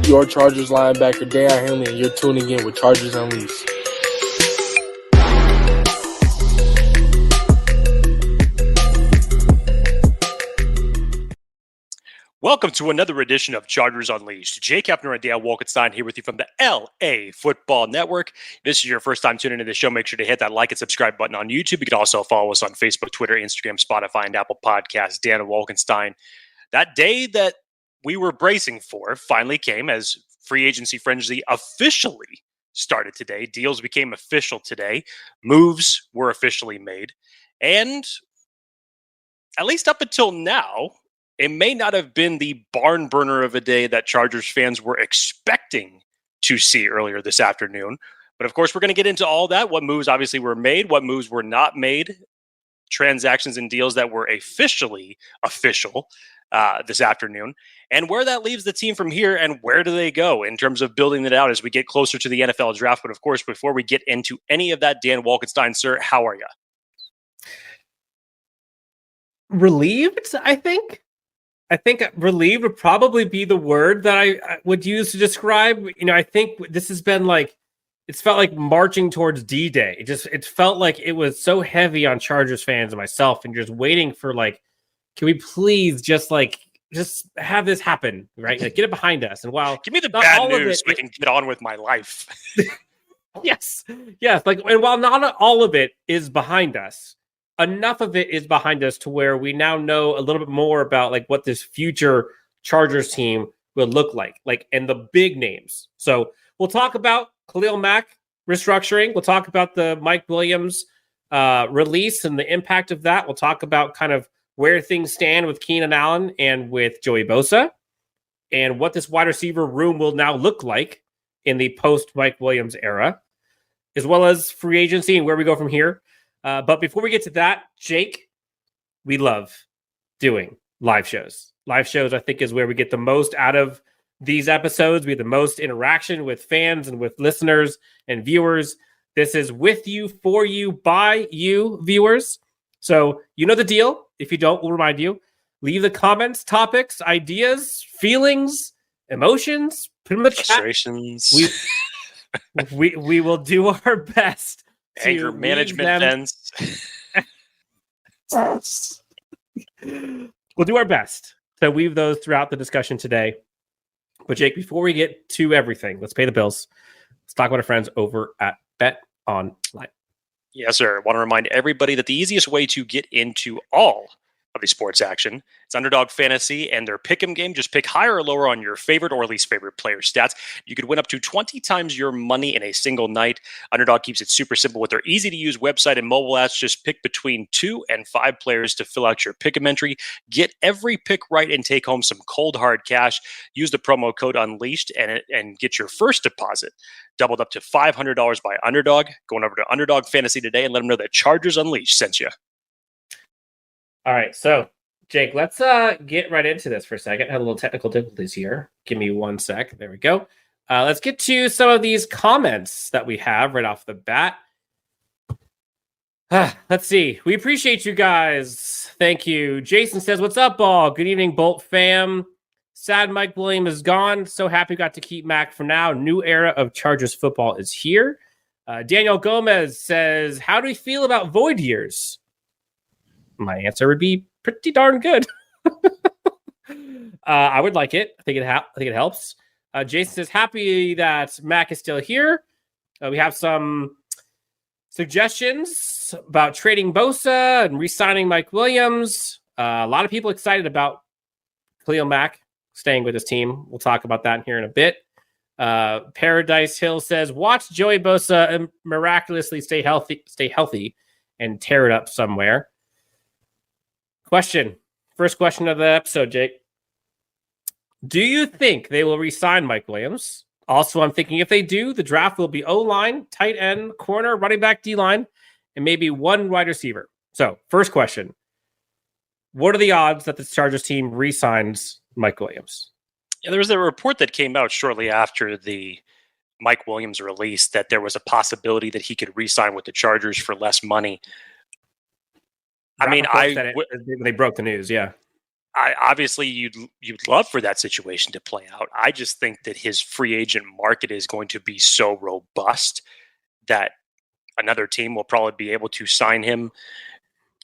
your Chargers linebacker, Daiyan Henley, and you're tuning in with Chargers Unleashed. Welcome to another edition of Chargers Unleashed. Jake Hefner and Daiyan Wolkenstein here with you from the LAFB Network. If this is your first time tuning into the show, make sure to hit that like and subscribe button on YouTube. You can also follow us on Facebook, Twitter, Instagram, Spotify, and Apple Podcasts. Daiyan Wolkenstein. That day that we were bracing for finally came as free agency frenzy officially started today. Deals became official today. Moves were officially made. And at least up until now, it may not have been the barn burner of a day that Chargers fans were expecting to see earlier this afternoon. But of course, we're going to get into all that. What moves obviously were made, what moves were not made, transactions and deals that were officially official this afternoon, and where that leaves the team from here and where do they go in terms of building it out as we get closer to the NFL draft. But of course, before we get into any of that, Daiyan Wolkenstein, sir, how are you? Relieved, I think. I think relieved would probably be the word that I would use to describe. You know, I think this has been like, it's felt like marching towards D-Day. It felt like it was so heavy on Chargers fans and myself, and just waiting for like, can we please just have this happen, right? Like, get it behind us. And while give me the bad news, so I can get on with my life. yes. Like, and while not all of it is behind us, enough of it is behind us to where we now know a little bit more about like what this future Chargers team will look like, and the big names. So we'll talk about Khalil Mack restructuring. We'll talk about the Mike Williams release and the impact of that. We'll talk about kind of where things stand with Keenan Allen and with Joey Bosa, and what this wide receiver room will now look like in the post Mike Williams era, as well as free agency and where we go from here. But before we get to that, Jake, we love doing live shows. Live shows, I think, is where we get the most out of these episodes. We have the most interaction with fans and with listeners and viewers. This is with you, for you, by you, viewers. So you know the deal. If you don't, we'll remind you. Leave the comments, topics, ideas, feelings, emotions. Put them in the frustrations. Chat. We will do our best. Anger management fence. We'll do our best to weave those throughout the discussion today. But Jake, before we get to everything, let's pay the bills. Let's talk about our friends over at Bet Online. Yes, sir. I want to remind everybody that the easiest way to get into all of the sports action, it's Underdog Fantasy and their pick'em game. Just pick higher or lower on your favorite or least favorite player stats. You could win up to 20 times your money in a single night. Underdog keeps it super simple with their easy-to-use website and mobile apps. Just pick between 2 and 5 players to fill out your pick'em entry. Get every pick right and take home some cold, hard cash. Use the promo code Unleashed and get your first deposit doubled up to $500 by Underdog. Going over to Underdog Fantasy today and let them know that Chargers Unleashed sent you. All right, so Jake, let's get right into this for a second. Had a little technical difficulties here. Give me 1 sec. There we go. Let's get to some of these comments that we have right off the bat. Let's see. We appreciate you guys. Thank you. Jason says, "What's up, all? Good evening, Bolt fam. Sad Mike Williams is gone. So happy got to keep Mac for now. New era of Chargers football is here." Daniel Gomez says, "How do we feel about void years?" My answer would be pretty darn good. I would like it. I think it helps. Jason says, "Happy that Mac is still here." We have some suggestions about trading Bosa and re-signing Mike Williams. A lot of people excited about Khalil Mack staying with his team. We'll talk about that here in a bit. Paradise Hill says, "Watch Joey Bosa miraculously stay healthy and tear it up somewhere." First question of the episode, Jake. Do you think they will re-sign Mike Williams? Also, I'm thinking if they do, the draft will be O-line, tight end, corner, running back, D-line, and maybe one wide receiver. So, first question. What are the odds that the Chargers team re-signs Mike Williams? Yeah, there was a report that came out shortly after the Mike Williams release that there was a possibility that he could re-sign with the Chargers for less money. They broke the news, yeah. Obviously you'd love for that situation to play out. I just think that his free agent market is going to be so robust that another team will probably be able to sign him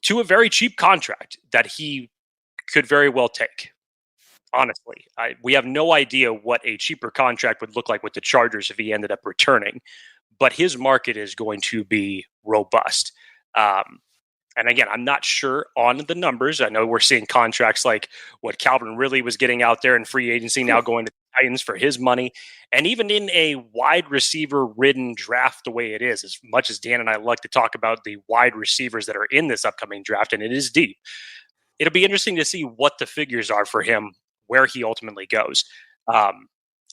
to a very cheap contract that he could very well take. Honestly, we have no idea what a cheaper contract would look like with the Chargers if he ended up returning, but his market is going to be robust. And again, I'm not sure on the numbers. I know we're seeing contracts like what Calvin Ridley was getting out there in free agency now going to the Titans for his money. And even in a wide receiver ridden draft the way it is, as much as Dan and I like to talk about the wide receivers that are in this upcoming draft, and it is deep, it'll be interesting to see what the figures are for him, where he ultimately goes.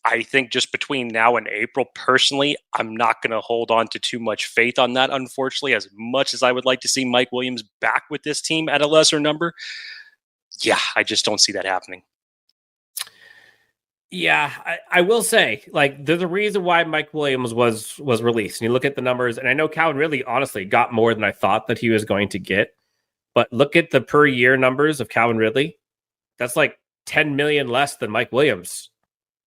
I think just between now and April, personally, I'm not going to hold on to too much faith on that, unfortunately, as much as I would like to see Mike Williams back with this team at a lesser number. Yeah, I just don't see that happening. Yeah, I will say, like, there's a reason why Mike Williams was released. And you look at the numbers, and I know Calvin really honestly got more than I thought that he was going to get. But look at the per year numbers of Calvin Ridley. That's like $10 million less than Mike Williams'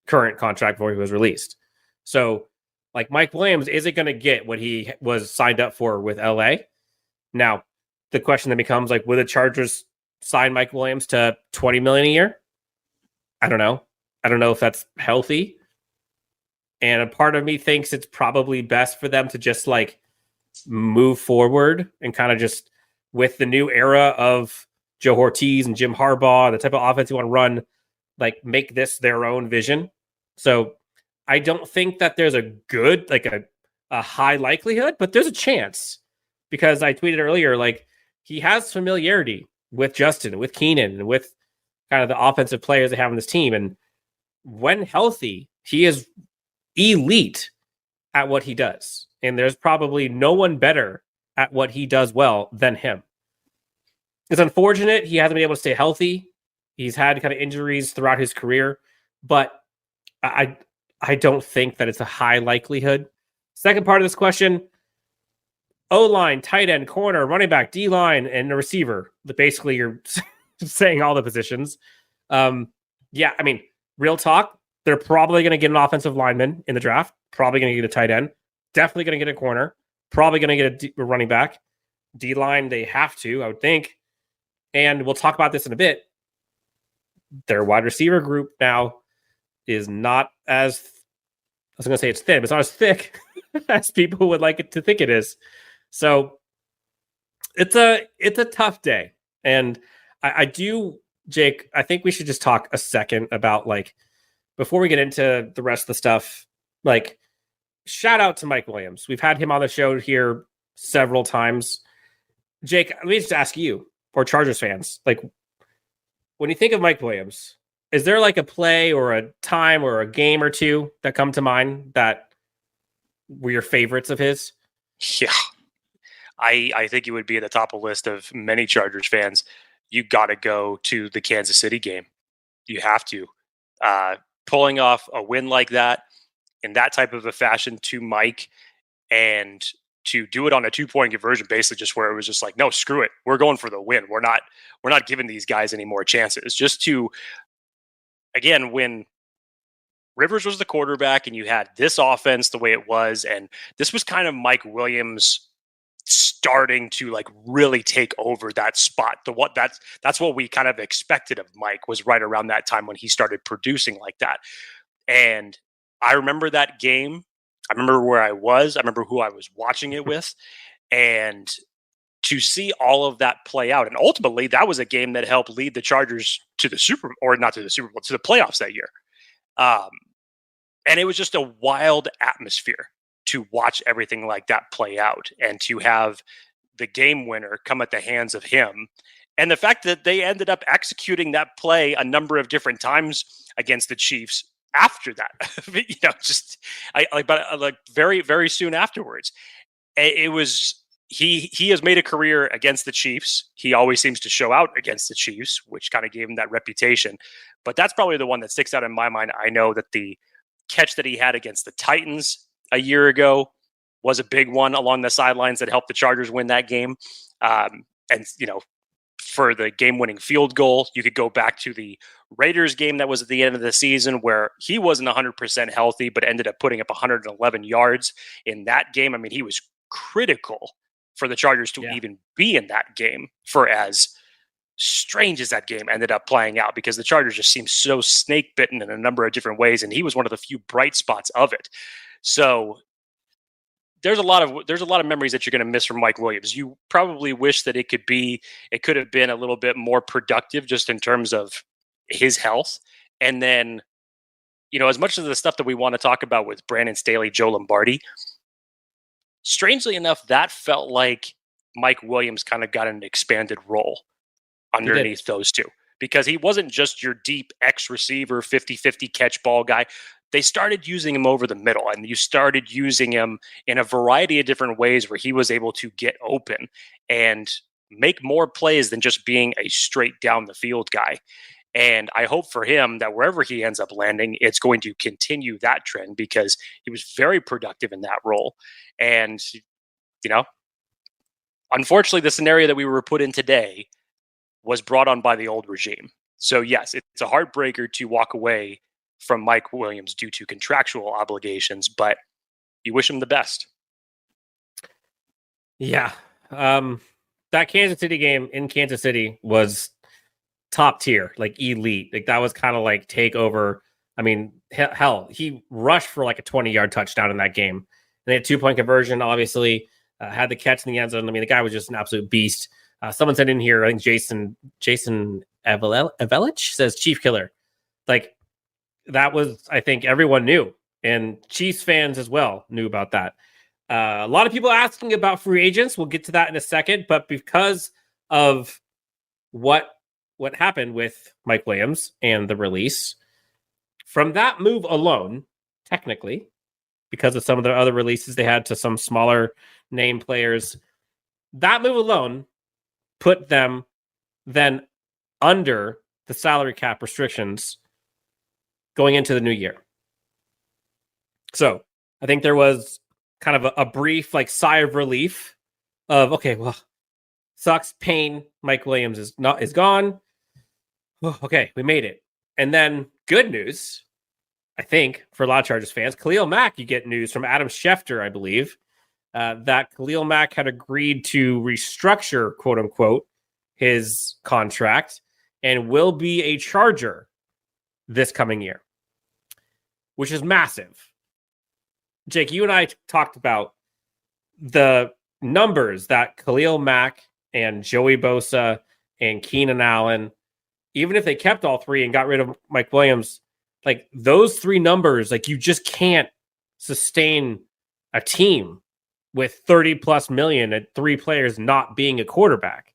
current contract before he was released. So, like, Mike Williams isn't going to get what he was signed up for with LA. Now, the question then becomes, like, will the Chargers sign Mike Williams to $20 million a year? I don't know. I don't know if that's healthy. And a part of me thinks it's probably best for them to just, like, move forward and kind of just, with the new era of Joe Ortiz and Jim Harbaugh, the type of offense you want to run, like, make this their own vision. So I don't think that there's a good, like a high likelihood, but there's a chance, because I tweeted earlier, like, he has familiarity with Justin, with Keenan, and with kind of the offensive players they have on this team. And when healthy, he is elite at what he does. And there's probably no one better at what he does well than him. It's unfortunate he hasn't been able to stay healthy. He's had kind of injuries throughout his career, but I don't think that it's a high likelihood. Second part of this question: O-line, tight end, corner, running back, D-line, and a receiver. Basically, you're saying all the positions. Yeah, I mean, real talk, they're probably going to get an offensive lineman in the draft, probably going to get a tight end, definitely going to get a corner, probably going to get a running back. D-line, they have to, I would think. And we'll talk about this in a bit. Their wide receiver group now is not as, I was going to say it's thin, but it's not as thick as people would like it to think it is. So it's a tough day. And I do, Jake, I think we should just talk a second about, like, before we get into the rest of the stuff, like, shout out to Mike Williams. We've had him on the show here several times. Jake, let me just ask you, or Chargers fans, like, when you think of Mike Williams, is there like a play or a time or a game or two that come to mind that were your favorites of his? Yeah, I think it would be at the top of the list of many Chargers fans. You got to go to the Kansas City game. You have to. Pulling off a win like that in that type of a fashion to Mike, and to do it on a 2-point conversion, basically just where it was just like, no, screw it. We're going for the win. We're not giving these guys any more chances. Just to, again, when Rivers was the quarterback and you had this offense the way it was, and this was kind of Mike Williams starting to, like, really take over that spot. That's what we kind of expected of Mike, was right around that time when he started producing like that. And I remember that game. I remember where I was. I remember who I was watching it with. And to see all of that play out. And ultimately, that was a game that helped lead the Chargers to the not to the Super Bowl, to the playoffs that year. And it was just a wild atmosphere to watch everything like that play out, and to have the game winner come at the hands of him. And the fact that they ended up executing that play a number of different times against the Chiefs after that, very, very soon afterwards. It was, he has made a career against the Chiefs. He always seems to show out against the Chiefs, which kind of gave him that reputation. But that's probably the one that sticks out in my mind. I know that the catch that he had against the Titans a year ago was a big one along the sidelines that helped the Chargers win that game. And, for the game-winning field goal. You could go back to the Raiders game that was at the end of the season where he wasn't 100% healthy, but ended up putting up 111 yards in that game. I mean, he was critical for the Chargers to even be in that game, for as strange as that game ended up playing out, because the Chargers just seemed so snake bitten in a number of different ways, and he was one of the few bright spots of it. So there's a lot of memories that you're going to miss from Mike Williams. You probably wish that it could have been a little bit more productive just in terms of his health. And then, as much of the stuff that we want to talk about with Brandon Staley, Joe Lombardi, strangely enough, that felt like Mike Williams kind of got an expanded role underneath those two, because he wasn't just your deep X receiver, 50-50 catch ball guy. They started using him over the middle, and you started using him in a variety of different ways where he was able to get open and make more plays than just being a straight down the field guy. And I hope for him that wherever he ends up landing, it's going to continue that trend, because he was very productive in that role. And, unfortunately, the scenario that we were put in today was brought on by the old regime. So yes, it's a heartbreaker to walk away from Mike Williams due to contractual obligations, but you wish him the best. Yeah. That Kansas City game in Kansas City was top tier, like elite. Like that was kind of like take over. I mean, hell, he rushed for like a 20-yard touchdown in that game. And they had 2-point conversion, obviously, had the catch in the end zone. I mean, the guy was just an absolute beast. Someone said in here, I think Jason Evelich says Chief Killer. Like that was, I think everyone knew, and Chiefs fans as well knew about that. A lot of people asking about free agents. We'll get to that in a second, but because of what happened with Mike Williams and the release, from that move alone, technically, because of some of the other releases they had to some smaller name players, that move alone put them then under the salary cap restrictions going into the new year. So I think there was kind of a brief sigh of relief of, okay, well, sucks, pain. Mike Williams is gone. Oh, okay, we made it. And then good news, I think, for a lot of Chargers fans, Khalil Mack, you get news from Adam Schefter, I believe, that Khalil Mack had agreed to restructure, quote unquote, his contract and will be a Charger this coming year, which is massive. Jake, you and I talked about the numbers that Khalil Mack and Joey Bosa and Keenan Allen, even if they kept all three and got rid of Mike Williams, like those three numbers, like you just can't sustain a team with 30 plus million and three players not being a quarterback.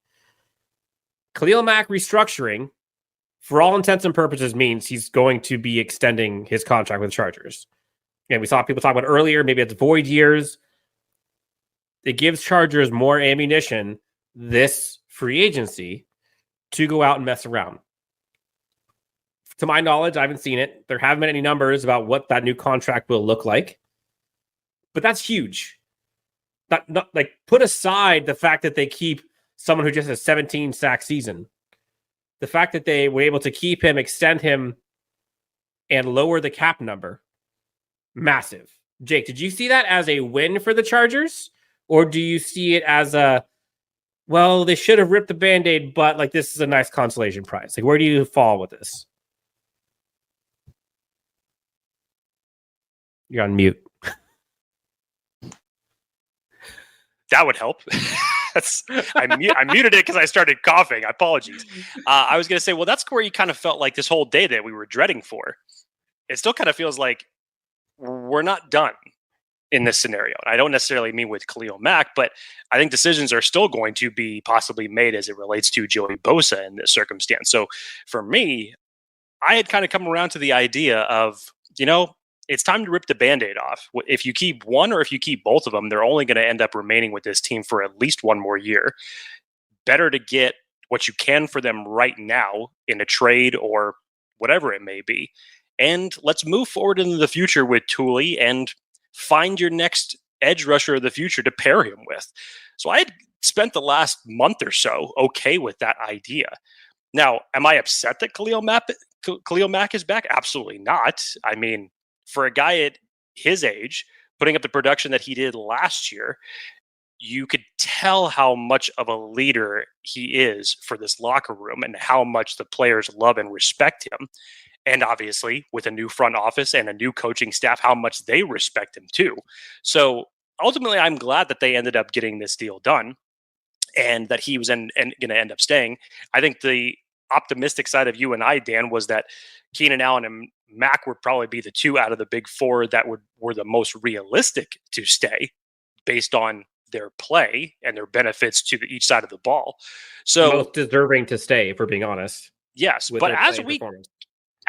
Khalil Mack restructuring, for all intents and purposes, means he's going to be extending his contract with the Chargers. And we saw people talk about earlier, maybe it's void years. It gives Chargers more ammunition this free agency to go out and mess around. To my knowledge, I haven't seen it. There haven't been any numbers about what that new contract will look like. But that's huge. Not like, put aside the fact that they keep someone who just has a 17 sack season. The fact that they were able to keep him, extend him, and lower the cap number. Massive. Jake, did you see that as a win for the Chargers? Or do you see it as they should have ripped the Band-Aid, but like this is a nice consolation prize? Like, where do you fall with this? You're on mute. That would help. I muted it because I started coughing. Apologies. I was going to say, well, that's where you kind of felt like this whole day that we were dreading for. It still kind of feels like we're not done in this scenario. And I don't necessarily mean with Khalil Mack, but I think decisions are still going to be possibly made as it relates to Joey Bosa in this circumstance. So for me, I had kind of come around to the idea of, it's time to rip the Band-Aid off. If you keep one or if you keep both of them, they're only going to end up remaining with this team for at least one more year. Better to get what you can for them right now in a trade or whatever it may be. And let's move forward into the future with Tuli and find your next edge rusher of the future to pair him with. So I had spent the last month or so okay with that idea. Now, am I upset that Khalil Mack is back? Absolutely not. I mean, for a guy at his age, putting up the production that he did last year, you could tell how much of a leader he is for this locker room and how much the players love and respect him. And obviously, with a new front office and a new coaching staff, how much they respect him too. So ultimately, I'm glad that they ended up getting this deal done and that he was going to end up staying. I think the optimistic side of you and I, Dan, was that Keenan Allen and Mack would probably be the two out of the big four that were the most realistic to stay based on their play and their benefits to each side of the ball. So most deserving to stay, if we're being honest. Yes, but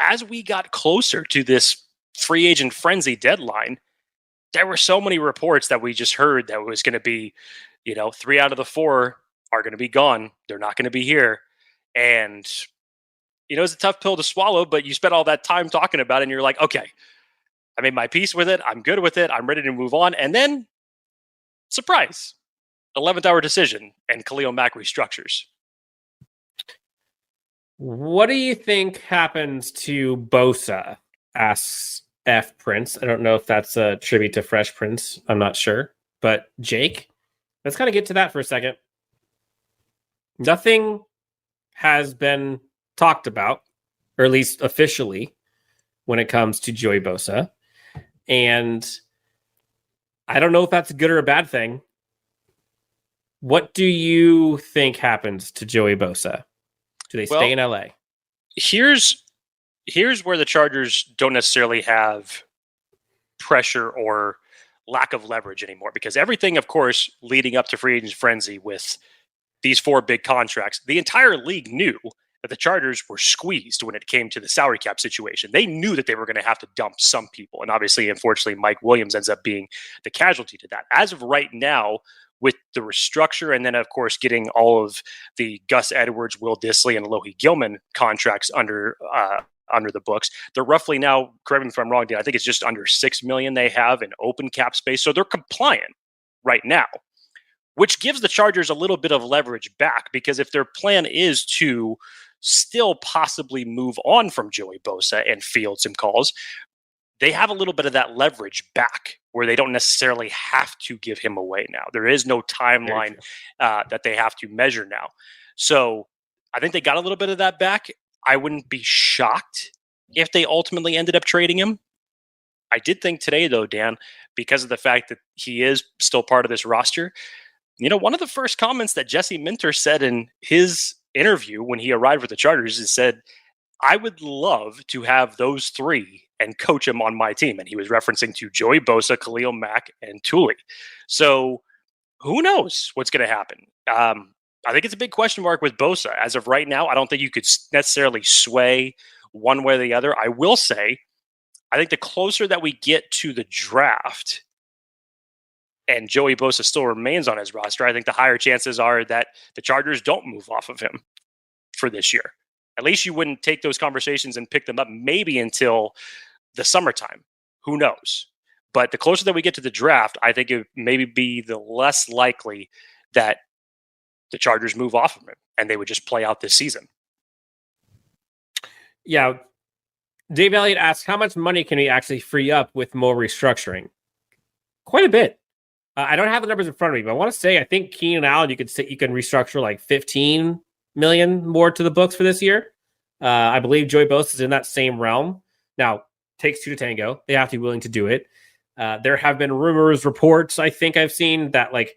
as we got closer to this free agent frenzy deadline, there were so many reports that we just heard that it was going to be, 3 out of the 4 are going to be gone. They're not going to be here. And, it's a tough pill to swallow, but you spent all that time talking about it and you're like, okay, I made my peace with it. I'm good with it. I'm ready to move on. And then surprise, 11th hour decision and Khalil Mack restructures. What do you think happens to Bosa? Asks F Prince. I don't know if that's a tribute to Fresh Prince. I'm not sure. But Jake, let's kind of get to that for a second. Nothing has been talked about, or at least officially, when it comes to Joey Bosa. And I don't know if that's a good or a bad thing. What do you think happens to Joey Bosa? Do they stay in LA? Here's where the Chargers don't necessarily have pressure or lack of leverage anymore, because everything, of course, leading up to free agent frenzy with these 4 big contracts, the entire league knew that the Chargers were squeezed when it came to the salary cap situation. They knew that they were going to have to dump some people. And obviously, unfortunately, Mike Williams ends up being the casualty to that. As of right now, with the restructure, and then, of course, getting all of the Gus Edwards, Will Dissly, and Alohi Gilman contracts under the books, they're roughly now, correct me if I'm wrong, Dan, I think it's just under $6 million they have in open cap space. So they're compliant right now, which gives the Chargers a little bit of leverage back, because if their plan is to still possibly move on from Joey Bosa and field some calls, they have a little bit of that leverage back where they don't necessarily have to give him away now. There is no timeline that they have to measure now. So I think they got a little bit of that back. I wouldn't be shocked if they ultimately ended up trading him. I did think today, though, Dan, because of the fact that he is still part of this roster, one of the first comments that Jesse Minter said in his interview when he arrived with the Chargers is said, I would love to have those 3 and coach him on my team. And he was referencing to Joey Bosa, Khalil Mack, and Tuli. So who knows what's going to happen? I think it's a big question mark with Bosa. As of right now, I don't think you could necessarily sway one way or the other. I will say, I think the closer that we get to the draft and Joey Bosa still remains on his roster, I think the higher chances are that the Chargers don't move off of him for this year. At least you wouldn't take those conversations and pick them up maybe until the summertime. Who knows? But the closer that we get to the draft, I think it maybe be the less likely that the Chargers move off of him and they would just play out this season. Yeah. Dave Elliott asks, how much money can we actually free up with more restructuring? Quite a bit. I don't have the numbers in front of me, but I want to say, I think Keenan Allen, you can restructure like 15 million more to the books for this year. I believe Joey Bosa is in that same realm. Now, takes 2 to tango. They have to be willing to do it. There have been rumors, reports, I think I've seen that like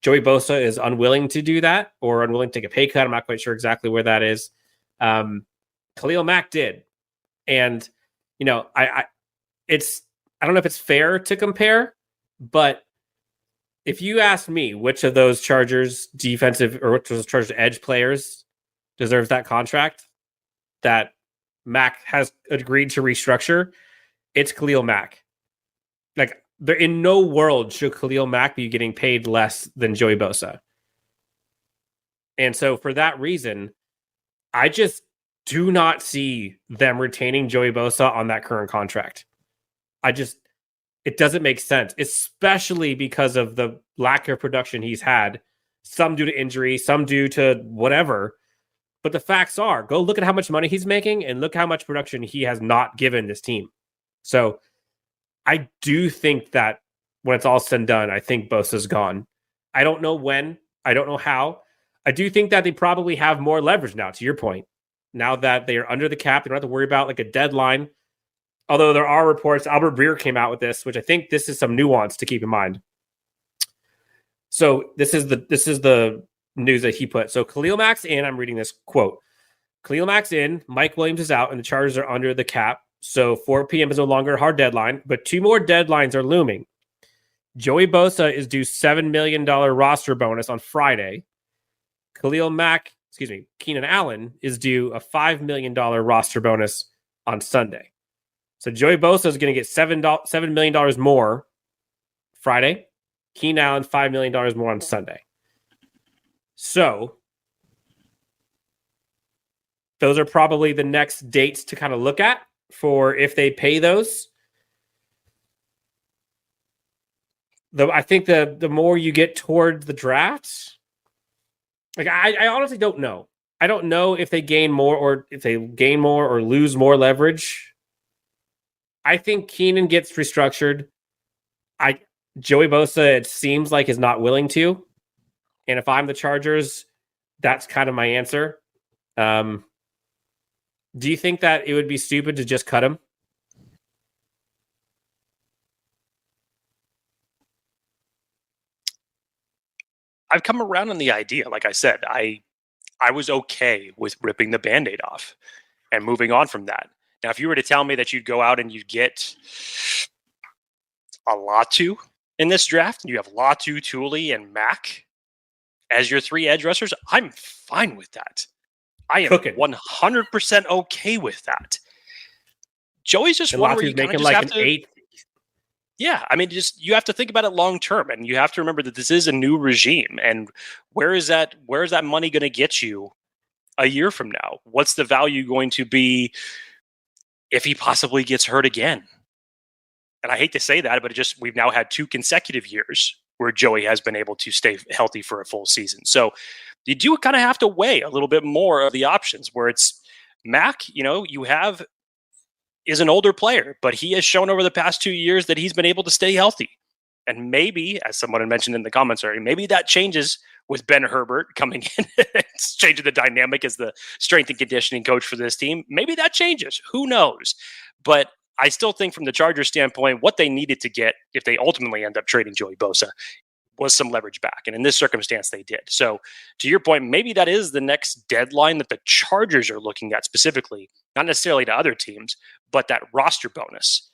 Joey Bosa is unwilling to do that or unwilling to take a pay cut. I'm not quite sure exactly where that is. Khalil Mack did. And, I don't know if it's fair to compare, but if you ask me which of those Chargers defensive or which of those Chargers edge players deserves that contract that Mack has agreed to restructure, it's Khalil Mack. Like, there in no world should Khalil Mack be getting paid less than Joey Bosa. And so for that reason, I just do not see them retaining Joey Bosa on that current contract. It doesn't make sense, especially because of the lack of production he's had some due to injury, some due to whatever. But the facts are, go look at how much money he's making and look how much production he has not given this team. So I do think that when it's all said and done, I think Bosa's gone. I don't know when. I don't know how. I do think that they probably have more leverage now, to your point. Now that they are under the cap, they don't have to worry about like a deadline. Although there are reports, Albert Breer came out with this, which I think this is some nuance to keep in mind. So this is the news that he put. So Khalil Mack's in. I'm reading this quote. Khalil Mack's in. Mike Williams is out, and the Chargers are under the cap. So 4 p.m. is no longer a hard deadline, but 2 more deadlines are looming. Joey Bosa is due $7 million roster bonus on Friday. Keenan Allen is due a $5 million roster bonus on Sunday. So Joey Bosa is going to get $7 million more Friday. Keenan Allen, $5 million more on Sunday. So those are probably the next dates to kind of look at for if they pay those. Though I think the more you get towards the draft, like I honestly don't know. I don't know if they gain more or lose more leverage. I think Keenan gets restructured. Joey Bosa, it seems like, is not willing to. And if I'm the Chargers, that's kind of my answer. Do you think that it would be stupid to just cut him? I've come around on the idea. Like I said, I was okay with ripping the Band-Aid off and moving on from that. Now, if you were to tell me that you'd go out and you'd get a Latu in this draft, and you have Latu, Tuli, and Mack as your 3 edge rushers, I'm fine with that. I am 100% okay with that. Joey's just one where you making just like have an to, 8th. Yeah, I mean, just you have to think about it long term, and you have to remember that this is a new regime. And where is that money going to get you a year from now? What's the value going to be if he possibly gets hurt again? And I hate to say that, but we've now had 2 consecutive years where Joey has been able to stay healthy for a full season. So you do kind of have to weigh a little bit more of the options, where it's Mack, is an older player, but he has shown over the past 2 years that he's been able to stay healthy. And maybe, as someone had mentioned in the comments already, maybe that changes with Ben Herbert coming in. It's changing the dynamic as the strength and conditioning coach for this team. Maybe that changes. Who knows? But I still think from the Chargers standpoint, what they needed to get, if they ultimately end up trading Joey Bosa, was some leverage back. And in this circumstance, they did. So to your point, maybe that is the next deadline that the Chargers are looking at specifically, not necessarily to other teams, but that roster bonus.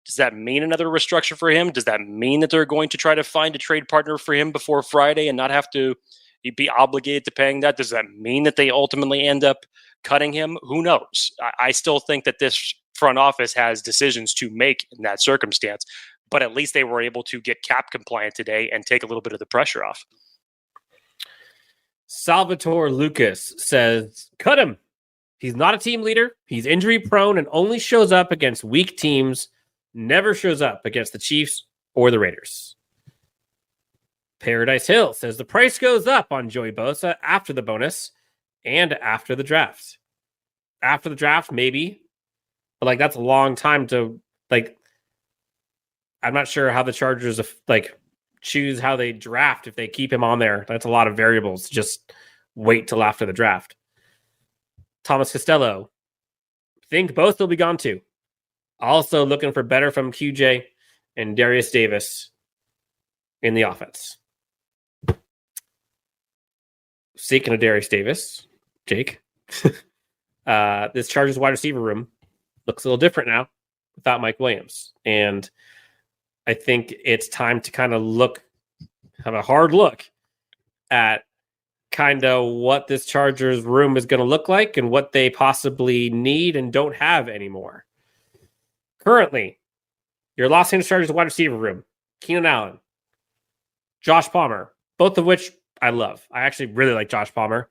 Does that mean another restructure for him? Does that mean that they're going to try to find a trade partner for him before Friday and not have to be obligated to paying that? Does that mean that they ultimately end up cutting him? Who knows? I still think that this front office has decisions to make in that circumstance, but at least they were able to get cap compliant today and take a little bit of the pressure off. Salvatore Lucas says, cut him. He's not a team leader. He's injury prone and only shows up against weak teams, never shows up against the Chiefs or the Raiders. Paradise Hill says the price goes up on Joey Bosa after the bonus and after the draft. After the draft, maybe. But that's a long time to I'm not sure how the Chargers choose how they draft if they keep him on there. That's a lot of variables. Just wait till after the draft. Thomas Costello, think both will be gone too. Also looking for better from QJ and Darius Davis in the offense. Speaking of Darius Davis, Jake, this Chargers wide receiver room looks a little different now without Mike Williams. And I think it's time to kind of have a hard look at kind of what this Chargers room is going to look like and what they possibly need and don't have anymore. Currently, your Los Angeles Chargers wide receiver room, Keenan Allen, Josh Palmer, both of which I love. I actually really like Josh Palmer,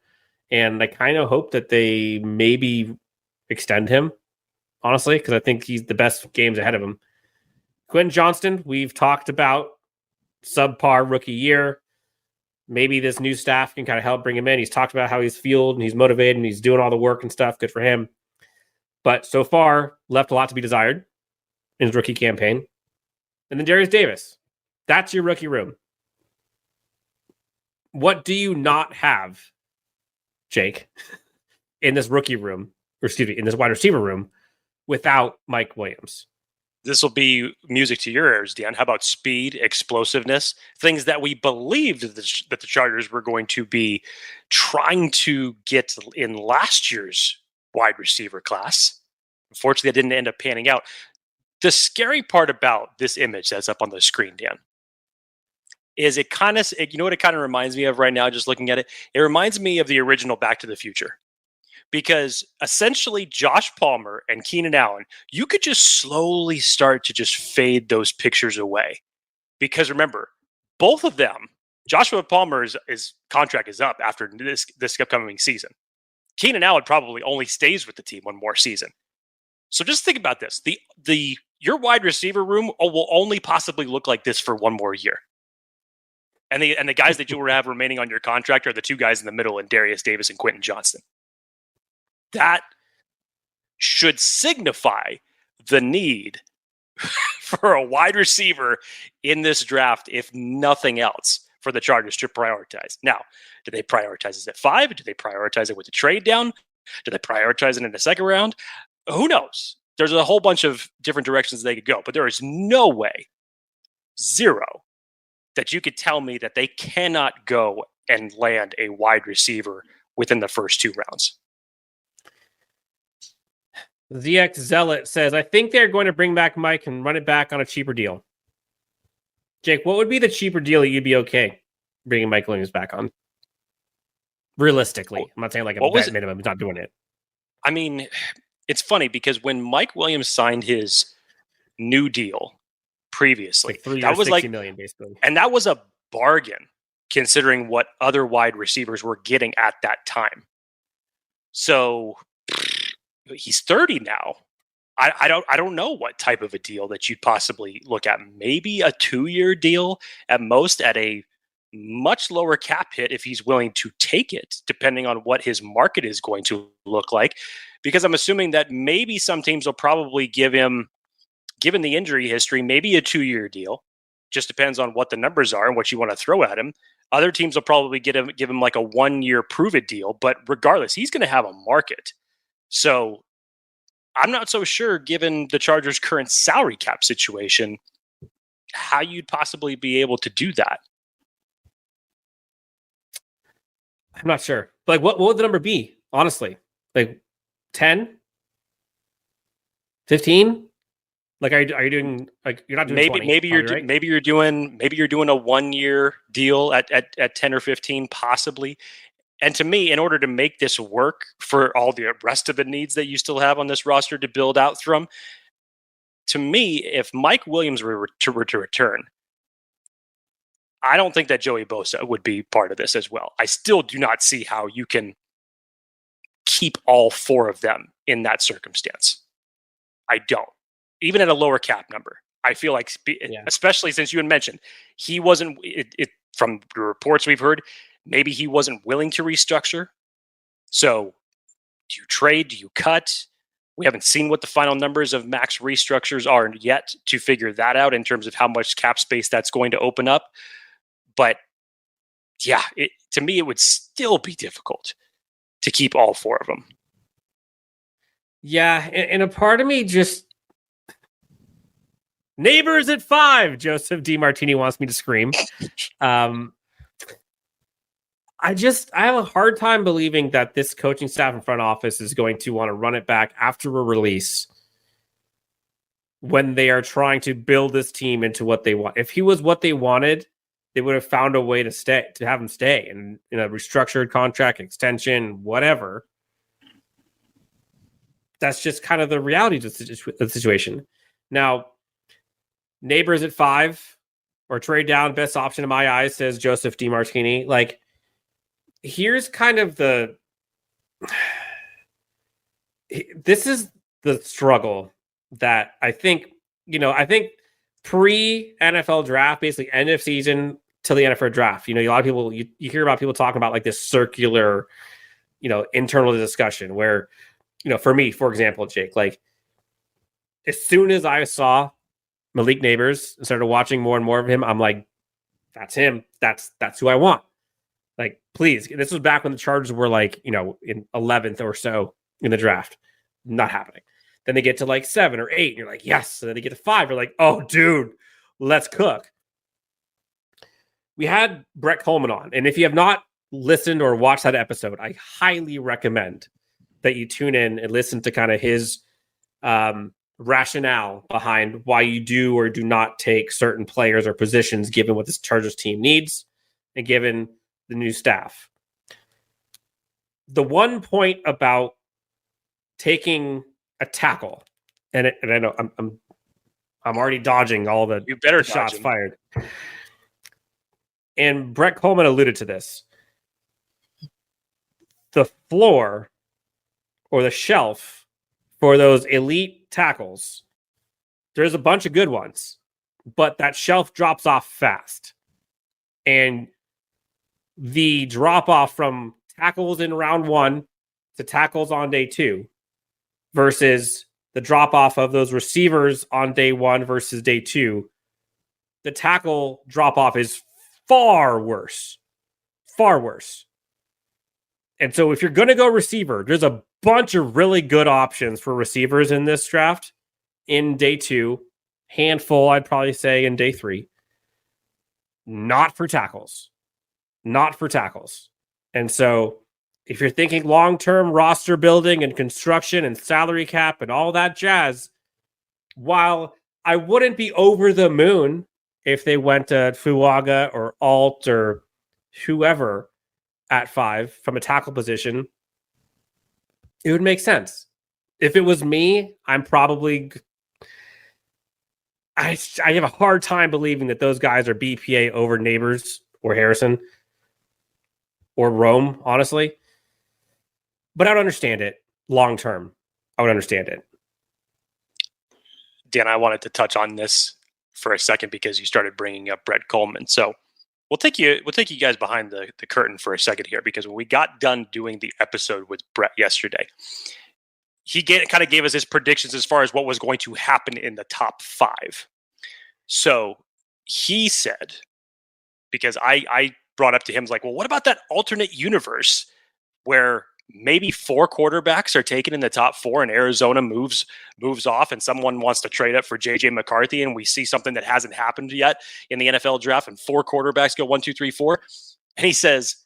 and I kind of hope that they maybe extend him, honestly, because I think he's the best games ahead of him. Quentin Johnston, we've talked about subpar rookie year. Maybe this new staff can kind of help bring him in. He's talked about how he's fueled and he's motivated and he's doing all the work and stuff. Good for him. But so far, left a lot to be desired in his rookie campaign. And then Darius Davis. That's your rookie room. What do you not have, Jake, in this rookie room, or excuse me, in this wide receiver room without Mike Williams? This will be music to your ears, Dan. How about speed, explosiveness, things that we believed that the Chargers were going to be trying to get in last year's wide receiver class? Unfortunately, that didn't end up panning out. The scary part about this image that's up on the screen, Dan, is you know what it kind of reminds me of right now, just looking at it? It reminds me of the original Back to the Future. Because essentially Josh Palmer and Keenan Allen, you could just slowly start to just fade those pictures away. Because remember, both of them, Joshua Palmer's contract is up after this upcoming season. Keenan Allen probably only stays with the team one more season. So just think about this. Your wide receiver room will only possibly look like this for one more year. And the guys that you will have remaining on your contract are the two guys in the middle, and Darius Davis and Quentin Johnston. That should signify the need for a wide receiver in this draft, if nothing else, for the Chargers to prioritize. Now, do they prioritize it at 5? Do they prioritize it with a trade down? Do they prioritize it in the second round? Who knows? There's a whole bunch of different directions they could go, but there is no way, zero, that you could tell me that they cannot go and land a wide receiver within the first 2 rounds. ZX Zealot says, I think they're going to bring back Mike and run it back on a cheaper deal. Jake, what would be the cheaper deal that you'd be okay bringing Mike Williams back on? Realistically. I'm not saying like a bet minimum. He's not doing it. I mean, it's funny because when Mike Williams signed his new deal previously, like 3 years, that was $60 million basically. And that was a bargain considering what other wide receivers were getting at that time. So he's 30 now. I don't know what type of a deal that you'd possibly look at. Maybe a 2-year deal at most, at a much lower cap hit if he's willing to take it, depending on what his market is going to look like. Because I'm assuming that maybe some teams will probably give him, given the injury history, maybe a 2-year deal. Just depends on what the numbers are and what you want to throw at him. Other teams will probably give him like a 1-year prove-it deal. But regardless, he's going to have a market. So I'm not so sure, given the Chargers' current salary cap situation, how you'd possibly be able to do that. I'm not sure. Like, what would the number be, honestly? Like 10? 15? Like, are you doing, like, you're not doing maybe 20, maybe you're doing a 1-year deal at 10 or 15, possibly. And to me, in order to make this work for all the rest of the needs that you still have on this roster to build out from, to me, if Mike Williams were to return, I don't think that Joey Bosa would be part of this as well. I still do not see how you can keep all 4 of them in that circumstance. I don't. Even at a lower cap number. I feel like, especially since you had mentioned, he wasn't, from the reports we've heard, maybe he wasn't willing to restructure. So do you trade? Do you cut? We haven't seen what the final numbers of max restructures are yet to figure that out in terms of how much cap space that's going to open up. But yeah, to me, it would still be difficult to keep all 4 of them. Yeah, and a part of me just... Neighbors at 5, Joseph DiMartini wants me to scream. I have a hard time believing that this coaching staff and front office is going to want to run it back after a release when they are trying to build this team into what they want. If he was what they wanted, they would have found a way to have him stay in a restructured contract, extension, whatever. That's just kind of the reality of the situation. Now, Neighbors at 5 or trade down, best option in my eyes, says Joseph DiMartini. Like, here's kind of this is the struggle that I think pre-NFL draft, basically end of season, till the NFL draft. A lot of people, you hear about people talking about like this circular, internal discussion where, for me, for example, Jake, like as soon as I saw Malik Neighbors and started watching more and more of him, I'm like, that's him. That's who I want. Like, please. This was back when the Chargers were like, in 11th or so in the draft. Not happening. Then they get to like 7 or 8, and you're like, yes. And then they get to 5, you're like, oh, dude, let's cook. We had Brett Coleman on, and if you have not listened or watched that episode, I highly recommend that you tune in and listen to kind of his rationale behind why you do or do not take certain players or positions given what this Chargers team needs and given the new staff. The one point about taking a tackle, and I know I'm already dodging all the shots fired. And Brett Coleman alluded to this. The floor or the shelf for those elite tackles, there's a bunch of good ones, but that shelf drops off fast. And the drop off from tackles in round 1 to tackles on day 2 versus the drop off of those receivers on day 1 versus day 2, the tackle drop off is far worse. Far worse. And so if you're going to go receiver, there's a bunch of really good options for receivers in this draft in day 2. Handful, I'd probably say, in day 3. Not for tackles. Not for tackles. And so if you're thinking long-term roster building and construction and salary cap and all that jazz, while I wouldn't be over the moon if they went to Fuaga or Alt or whoever at 5 from a tackle position, it would make sense. If it was me, I'm probably... I have a hard time believing that those guys are BPA over Neighbors or Harrison or Rome, honestly. But I would understand it long term. I would understand it. Dan, I wanted to touch on this for a second because you started bringing up Brett Coleman. So we'll take you guys behind the curtain for a second here, because when we got done doing the episode with Brett yesterday, he kind of gave us his predictions as far as what was going to happen in the top 5. So he said, because I brought up to him, like, well, what about that alternate universe where maybe 4 quarterbacks are taken in the top 4 and Arizona moves off and someone wants to trade up for JJ McCarthy, and we see something that hasn't happened yet in the NFL draft and 4 quarterbacks go 1, 2, 3, 4. And he says,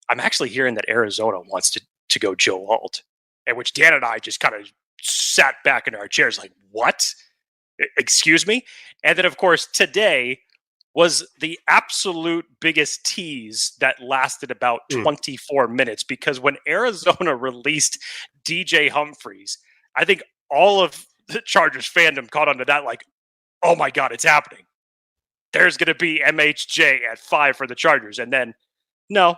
I'm actually hearing that Arizona wants to go Joe Alt. At which Dan and I just kind of sat back in our chairs like, what? Excuse me? And then, of course, today was the absolute biggest tease that lasted about 24 minutes, because when Arizona released DJ Humphries, I think all of the Chargers fandom caught onto that like, oh my God, it's happening. There's going to be MHJ at 5 for the Chargers. And then, no,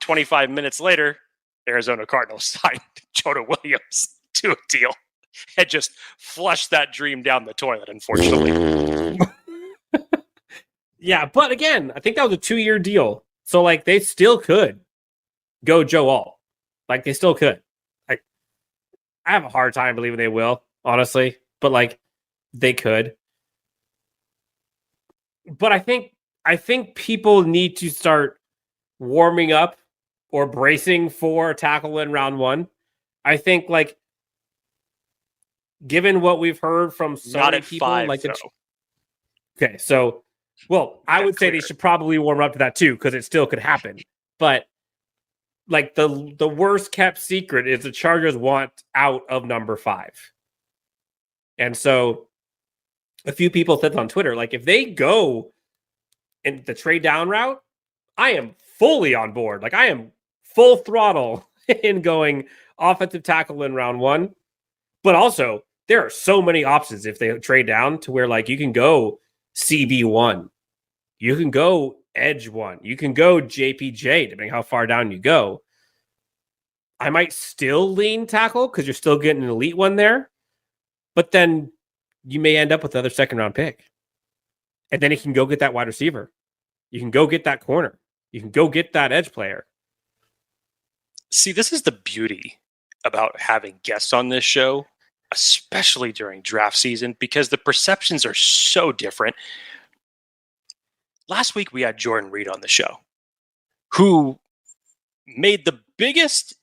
25 minutes later, Arizona Cardinals signed Jonah Williams to a deal and just flushed that dream down the toilet, unfortunately. Yeah, but again, I think that was a 2-year deal. So, like, they still could go Joe Alt. Like, they still could. I have a hard time believing they will, honestly. But, like, they could. But I think people need to start warming up or bracing for a tackle in round 1. I think, like, given what we've heard from so many people, 5, like, okay, so, well, I would say they should probably warm up to that too, because it still could happen. But, like, the worst kept secret is the Chargers want out of number 5. And so a few people said on Twitter, like, if they go in the trade down route, I am fully on board. Like, I am full throttle in going offensive tackle in round 1. But also, there are so many options if they trade down to where, like, you can go CB1, you can go Edge 1, you can go JPJ, depending how far down you go. I might still lean tackle because you're still getting an elite one there, but then you may end up with another 2nd round pick. And then you can go get that wide receiver. You can go get that corner. You can go get that edge player. See, this is the beauty about having guests on this show, especially during draft season, because the perceptions are so different. Last week, we had Jordan Reed on the show, who made the biggest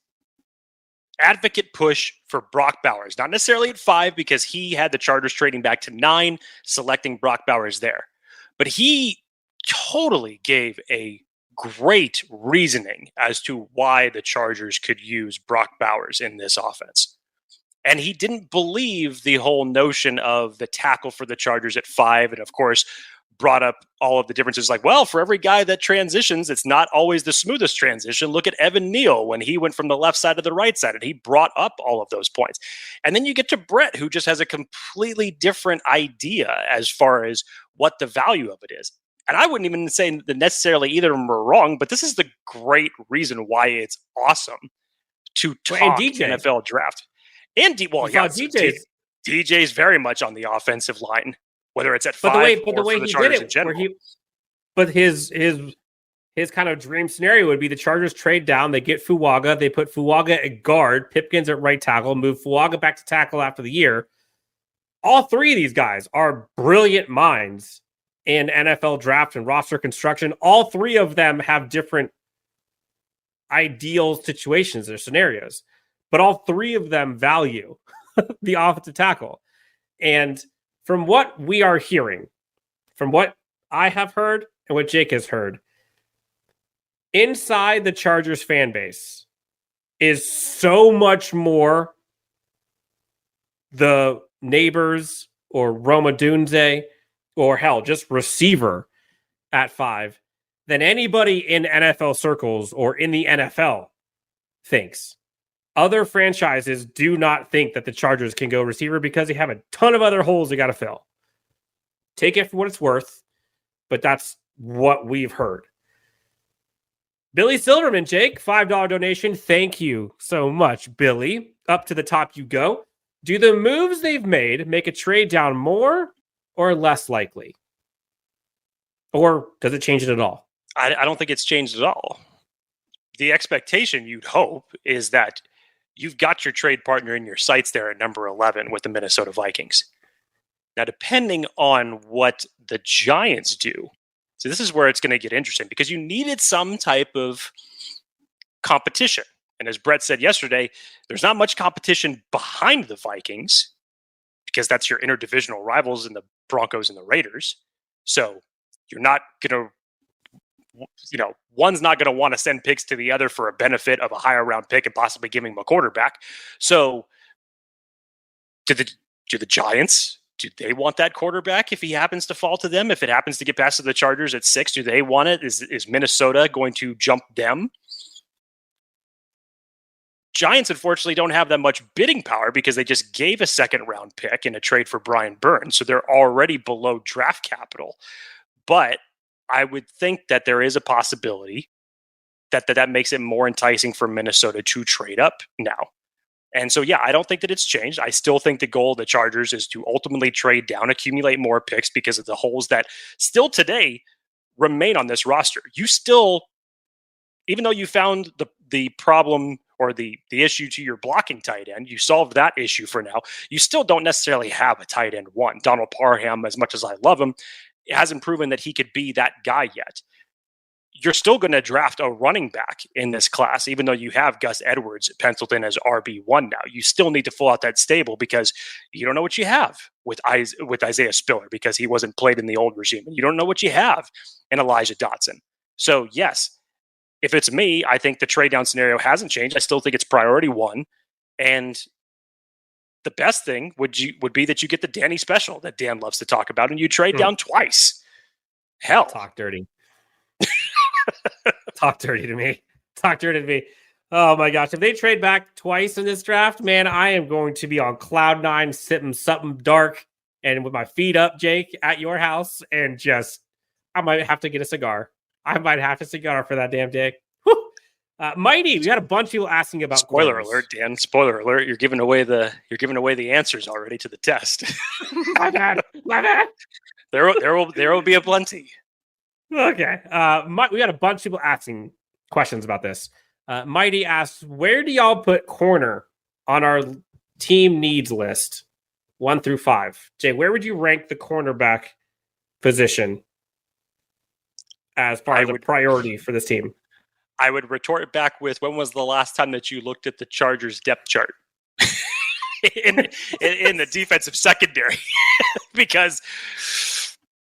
advocate push for Brock Bowers. Not necessarily at 5, because he had the Chargers trading back to 9, selecting Brock Bowers there. But he totally gave a great reasoning as to why the Chargers could use Brock Bowers in this offense. And he didn't believe the whole notion of the tackle for the Chargers at 5. And of course, brought up all of the differences like, well, for every guy that transitions, it's not always the smoothest transition. Look at Evan Neal when he went from the left side to the right side, and he brought up all of those points. And then you get to Brett, who just has a completely different idea as far as what the value of it is. And I wouldn't even say that necessarily either of them are wrong, but this is the great reason why it's awesome to talk NFL draft. And DJ's very much on the offensive line, whether it's at 5 or the way he did it in general. But his kind of dream scenario would be the Chargers trade down, they get Fuaga, they put Fuaga at guard, Pipkins at right tackle, move Fuaga back to tackle after the year. All 3 of these guys are brilliant minds in NFL draft and roster construction. All 3 of them have different ideal situations or scenarios, but all 3 of them value the offensive tackle. And from what we are hearing, from what I have heard and what Jake has heard, inside the Chargers fan base is so much more the neighbors or Roma Dunze or hell, just receiver at 5 than anybody in NFL circles or in the NFL thinks. Other franchises do not think that the Chargers can go receiver because they have a ton of other holes they got to fill. Take it for what it's worth, but that's what we've heard. Billy Silverman, Jake, $5 donation. Thank you so much, Billy. Up to the top you go. Do the moves they've made make a trade down more or less likely? Or does it change it at all? I don't think it's changed at all. The expectation, you'd hope, is that you've got your trade partner in your sights there at number 11 with the Minnesota Vikings. Now, depending on what the Giants do, so this is where it's going to get interesting because you needed some type of competition. And as Brett said yesterday, there's not much competition behind the Vikings because that's your interdivisional rivals in the Broncos and the Raiders. So you're not going to, one's not going to want to send picks to the other for a benefit of a higher round pick and possibly giving them a quarterback. So do the Giants, do they want that quarterback if he happens to fall to them? If it happens to get past the Chargers at 6, do they want it? Is Minnesota going to jump them? Giants, unfortunately, don't have that much bidding power because they just gave a second-round pick in a trade for Brian Burns, so they're already below draft capital. But I would think that there is a possibility that makes it more enticing for Minnesota to trade up now. And so, yeah, I don't think that it's changed. I still think the goal of the Chargers is to ultimately trade down, accumulate more picks because of the holes that still today remain on this roster. You still, even though you found the problem or the issue to your blocking tight end, you solved that issue for now. You still don't necessarily have a tight end one. Donald Parham, as much as I love him, hasn't proven that he could be that guy yet. You're still going to draft a running back in this class, even though you have Gus Edwards penciled in as RB1 now. You still need to fill out that stable because you don't know what you have with Isaiah Spiller because he wasn't played in the old regime. And you don't know what you have in Elijah Dotson. So, yes, if it's me, I think the trade down scenario hasn't changed. I still think it's priority 1. And the best thing would be that you get the Danny special that Dan loves to talk about, and you trade down twice. Hell. Talk dirty. Talk dirty to me. Talk dirty to me. Oh, my gosh. If they trade back twice in this draft, man, I am going to be on cloud 9, sipping something dark and with my feet up, Jake, at your house, and I might have to get a cigar. I might have a cigar for that damn day. Mighty, we got a bunch of people asking about spoiler alert, Dan. Spoiler alert! You're giving away the answers already to the test. My bad. There will be a plenty. Okay. We got a bunch of people asking questions about this. Mighty asks, where do y'all put corner on our team needs list? 1 through 5. Jay, where would you rank the cornerback position as far as a priority for this team? I would retort back with, when was the last time that you looked at the Chargers depth chart in the defensive secondary? Because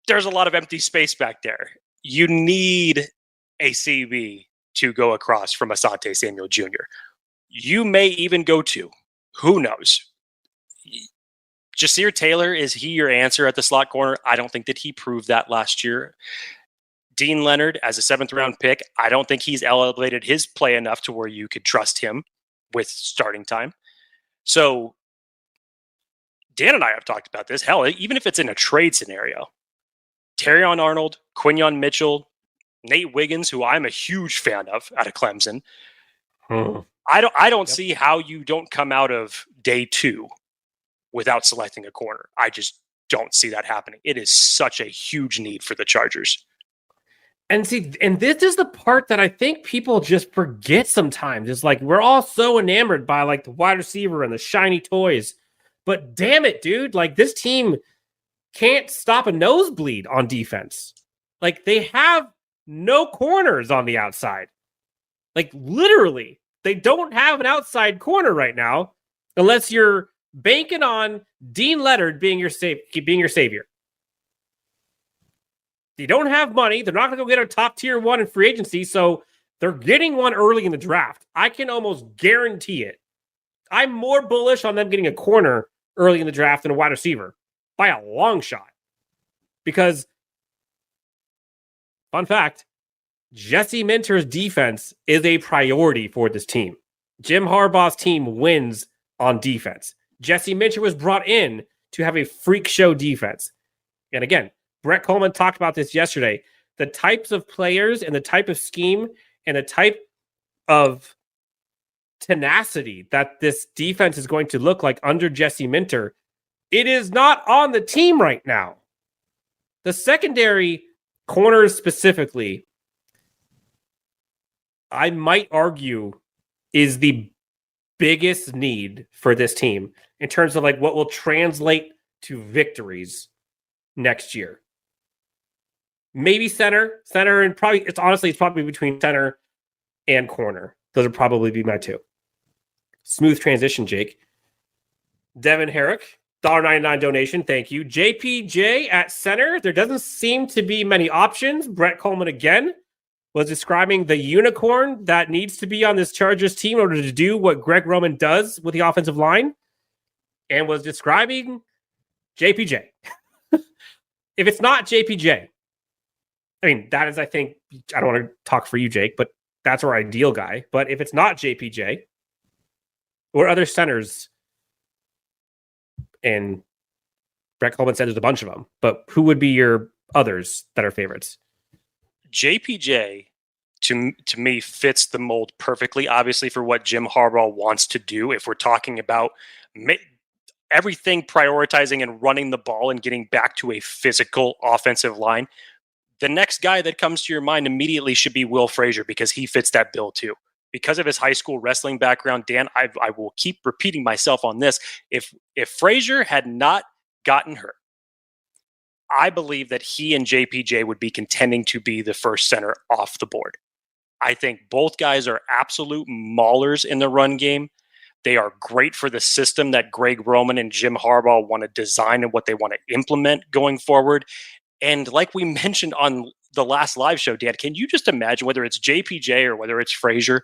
there's a lot of empty space back there. You need a CB to go across from Asante Samuel Jr. You may even go to, who knows? Jasir Taylor, is he your answer at the slot corner? I don't think that he proved that last year. Dean Leonard, as a 7th round pick, I don't think he's elevated his play enough to where you could trust him with starting time. So Dan and I have talked about this. Hell, even if it's in a trade scenario, Terrion Arnold, Quinyon Mitchell, Nate Wiggins, who I'm a huge fan of out of Clemson. I don't see how you don't come out of day 2 without selecting a corner. I just don't see that happening. It is such a huge need for the Chargers. And see, and this is the part that I think people just forget sometimes. It's like we're all so enamored by like the wide receiver and the shiny toys. But damn it, dude, like this team can't stop a nosebleed on defense. Like they have no corners on the outside. Like literally, they don't have an outside corner right now unless you're banking on Dean Leonard being your savior. They don't have money. They're not going to go get a top tier one in free agency, so they're getting one early in the draft. I can almost guarantee it. I'm more bullish on them getting a corner early in the draft than a wide receiver by a long shot. Because, fun fact, Jesse Minter's defense is a priority for this team. Jim Harbaugh's team wins on defense. Jesse Minter was brought in to have a freak show defense. And again, Brett Coleman talked about this yesterday. The types of players and the type of scheme and the type of tenacity that this defense is going to look like under Jesse Minter, it is not on the team right now. The secondary corners specifically, I might argue, is the biggest need for this team in terms of like what will translate to victories next year. Maybe center, and probably it's probably between center and corner. Those would probably be my 2. Smooth transition, Jake. Devin Herrick, $1.99 donation. Thank you. JPJ at center. There doesn't seem to be many options. Brett Coleman again was describing the unicorn that needs to be on this Chargers team in order to do what Greg Roman does with the offensive line, and was describing JPJ. If it's not JPJ, I mean, that is, I think, I don't want to talk for you, Jake, but that's our ideal guy. But if it's not JPJ, or other centers, and Brett Coleman said there's a bunch of them, but who would be your others that are favorites? JPJ, to me, fits the mold perfectly, obviously, for what Jim Harbaugh wants to do. If we're talking about everything prioritizing and running the ball and getting back to a physical offensive line, the next guy that comes to your mind immediately should be Will Frazier, because he fits that bill too. Because of his high school wrestling background, Dan, I will keep repeating myself on this. If Frazier had not gotten hurt, I believe that he and JPJ would be contending to be the first center off the board. I think both guys are absolute maulers in the run game. They are great for the system that Greg Roman and Jim Harbaugh want to design and what they want to implement going forward. And like we mentioned on the last live show, Dan, can you just imagine, whether it's JPJ or whether it's Frazier,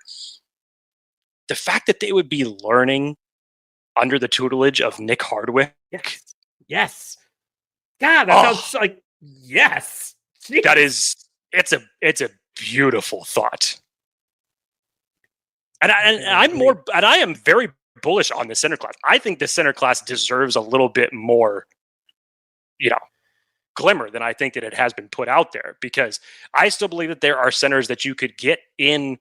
the fact that they would be learning under the tutelage of Nick Hardwick? Yes. God, that sounds like, yes. Jeez. That is, it's a beautiful thought. And I am very bullish on the center class. I think the center class deserves a little bit more, glimmer than I think that it has been put out there, because I still believe that there are centers that you could get in,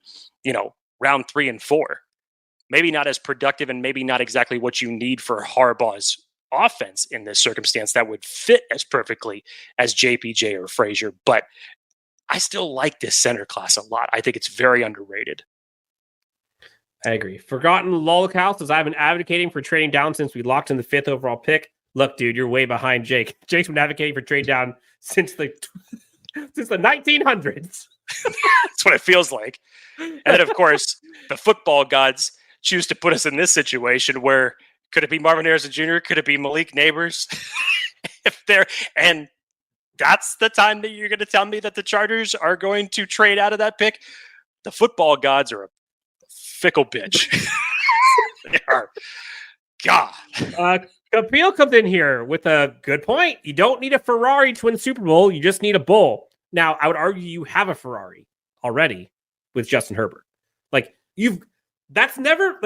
round 3 and 4. Maybe not as productive and maybe not exactly what you need for Harbaugh's offense in this circumstance that would fit as perfectly as JPJ or Frazier. But I still like this center class a lot. I think it's very underrated. I agree. Forgotten lolcow says, I've been advocating for trading down since we locked in the 5th overall pick. Look, dude, you're way behind Jake. Jake's been advocating for trade down since the 1900s. That's what it feels like. And then, of course, the football gods choose to put us in this situation where could it be Marvin Harrison Jr.? Could it be Malik Neighbors? And that's the time that you're going to tell me that the Chargers are going to trade out of that pick? The football gods are a fickle bitch. They are. God. Capil comes in here with a good point. You don't need a Ferrari to win the Super Bowl. You just need a bull. Now, I would argue you have a Ferrari already with Justin Herbert. That's never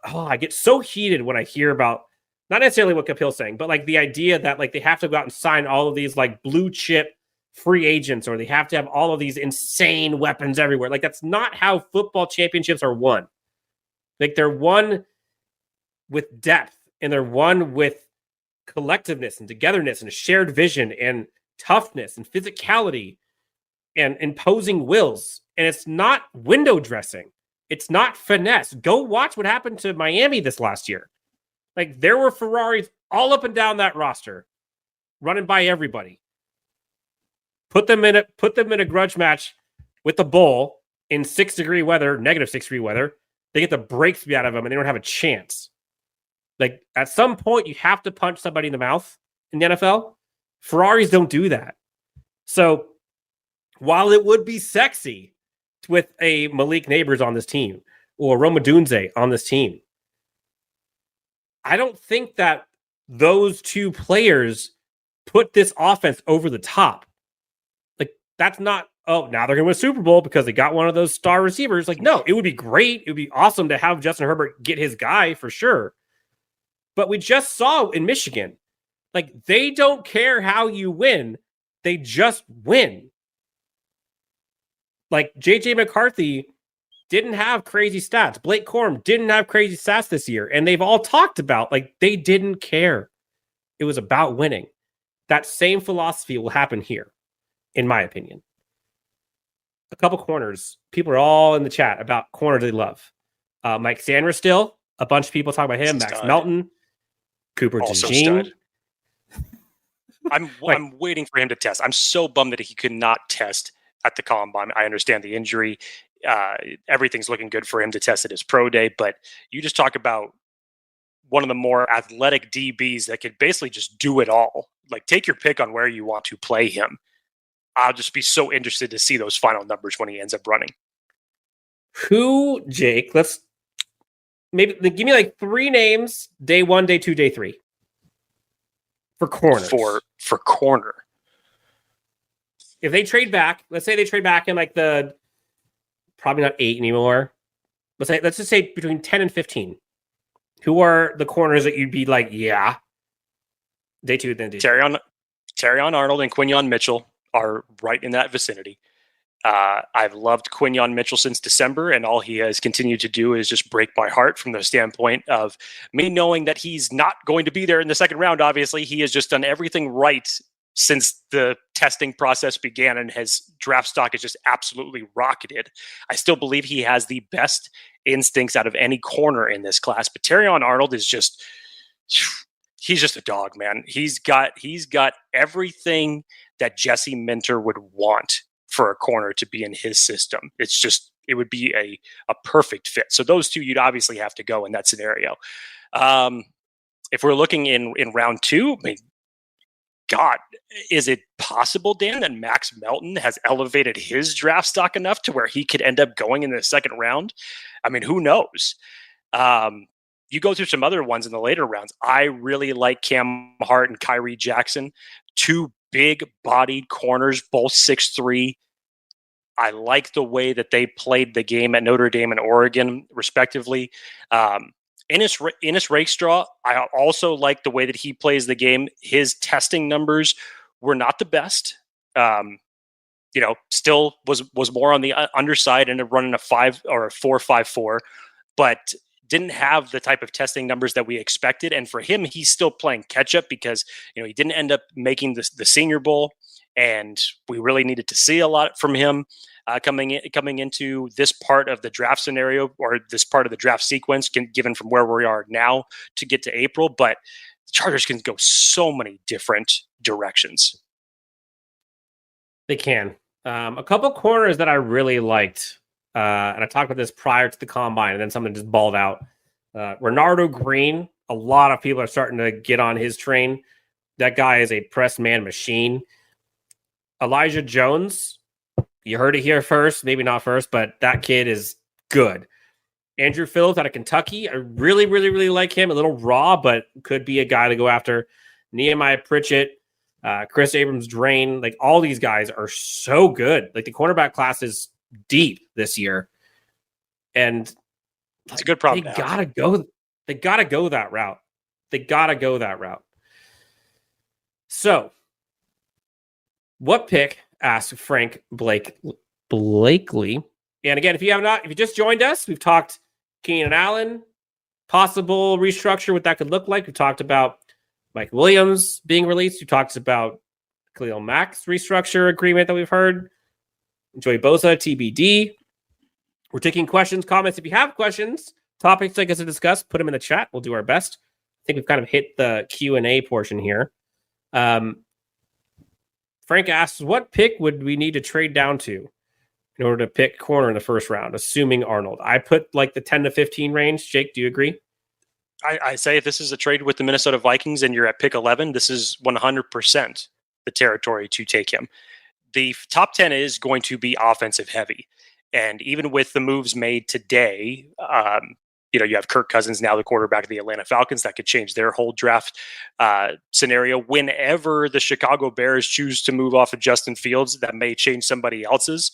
I get so heated when I hear about not necessarily what Capil's saying, but the idea that they have to go out and sign all of these blue chip free agents, or they have to have all of these insane weapons everywhere. That's not how football championships are won. They're won with depth, and they're won with collectiveness and togetherness and a shared vision and toughness and physicality and imposing wills. And it's not window dressing. It's not finesse. Go watch what happened to Miami this last year. There were Ferraris all up and down that roster, running by everybody. Put them in a grudge match with the Bull in -6 degree weather. They get the brakes beat out of them, and they don't have a chance. At some point, you have to punch somebody in the mouth in the NFL. Ferraris don't do that. So while it would be sexy with a Malik Neighbors on this team or Roma Dunze on this team, I don't think that those two players put this offense over the top. That's not, now they're going to win a Super Bowl because they got one of those star receivers. No, it would be great. It would be awesome to have Justin Herbert get his guy for sure. But we just saw in Michigan, they don't care how you win. They just win. J.J. McCarthy didn't have crazy stats. Blake Corum didn't have crazy stats this year. And they've all talked about, they didn't care. It was about winning. That same philosophy will happen here, in my opinion. A couple corners. People are all in the chat about corners they love. Mike Sanders still. A bunch of people talk about him. Max Melton. Cooper DeJean. I'm waiting for him to test. I'm so bummed that he could not test at the Combine. I understand the injury. Everything's looking good for him to test at his pro day, but you just talk about one of the more athletic DBs that could basically just do it all. Take your pick on where you want to play him. I'll just be so interested to see those final numbers when he ends up running. Who, Jake? Let's maybe give me 3 names: day 1, day 2, day 3 for corners. For corner. If they trade back, let's say they trade back in the probably not 8 anymore. Let's just say between 10 and 15. Who are the corners that you'd be yeah? Day 2, then day 3. Terrion Arnold and Quinyon Mitchell are right in that vicinity. I've loved Quinyon Mitchell since December, and all he has continued to do is just break my heart from the standpoint of me knowing that he's not going to be there in the second round. Obviously, he has just done everything right since the testing process began, and his draft stock is just absolutely rocketed. I still believe he has the best instincts out of any corner in this class, but Terrion Arnold is just, he's just a dog, man. He's got everything that Jesse Minter would want for a corner to be in his system. It would be a perfect fit. So those two, you'd obviously have to go in that scenario. If we're looking in round 2, God, is it possible, Dan, that Max Melton has elevated his draft stock enough to where he could end up going in the second round? Who knows? You go through some other ones in the later rounds. I really like Cam Hart and Kyrie Jackson, 2 big-bodied corners, both 6'3". I like the way that they played the game at Notre Dame and Oregon, respectively. Ennis Rakestraw, I also like the way that he plays the game. His testing numbers were not the best. Still was more on the underside and running a 5 or a 4.54, but didn't have the type of testing numbers that we expected. And for him, he's still playing catch up because he didn't end up making the Senior Bowl. and we really needed to see a lot from him coming into this part of the draft scenario or this part of the draft sequence, given from where we are now to get to April. But the Chargers can go so many different directions. They can. A couple corners that I really liked, and I talked about this prior to the combine, and then something just balled out. Renardo Green, a lot of people are starting to get on his train. That guy is a press man machine. Elijah Jones, you heard it here first, maybe not first, but that kid is good. Andrew Phillips out of Kentucky, I really, really, really like him. A little raw, but could be a guy to go after. Nehemiah Pritchett, Chris Abrams-Drain, like all these guys are so good. Like the cornerback class is deep this year. And it's a good problem. They gotta go that route. They gotta go that route. So, what pick? Asked Frank Blakely. And again, if you just joined us, we've talked Keenan Allen, possible restructure, what that could look like. We've talked about Mike Williams being released. We talked about Khalil Mack's restructure agreement that we've heard. Joey Bosa, TBD. We're taking questions, comments. If you have questions, topics like us to discuss, put them in the chat. We'll do our best. I think we've kind of hit the Q&A portion here. Frank asks, what pick would we need to trade down to in order to pick corner in the first round, assuming Arnold? I put like the 10 to 15 range. Jake, do you agree? I say if this is a trade with the Minnesota Vikings and you're at pick 11, this is 100% the territory to take him. The top 10 is going to be offensive heavy. And even with the moves made today, you have Kirk Cousins now the quarterback of the Atlanta Falcons. That could change their whole draft scenario. Whenever the Chicago Bears choose to move off of Justin Fields, that may change somebody else's.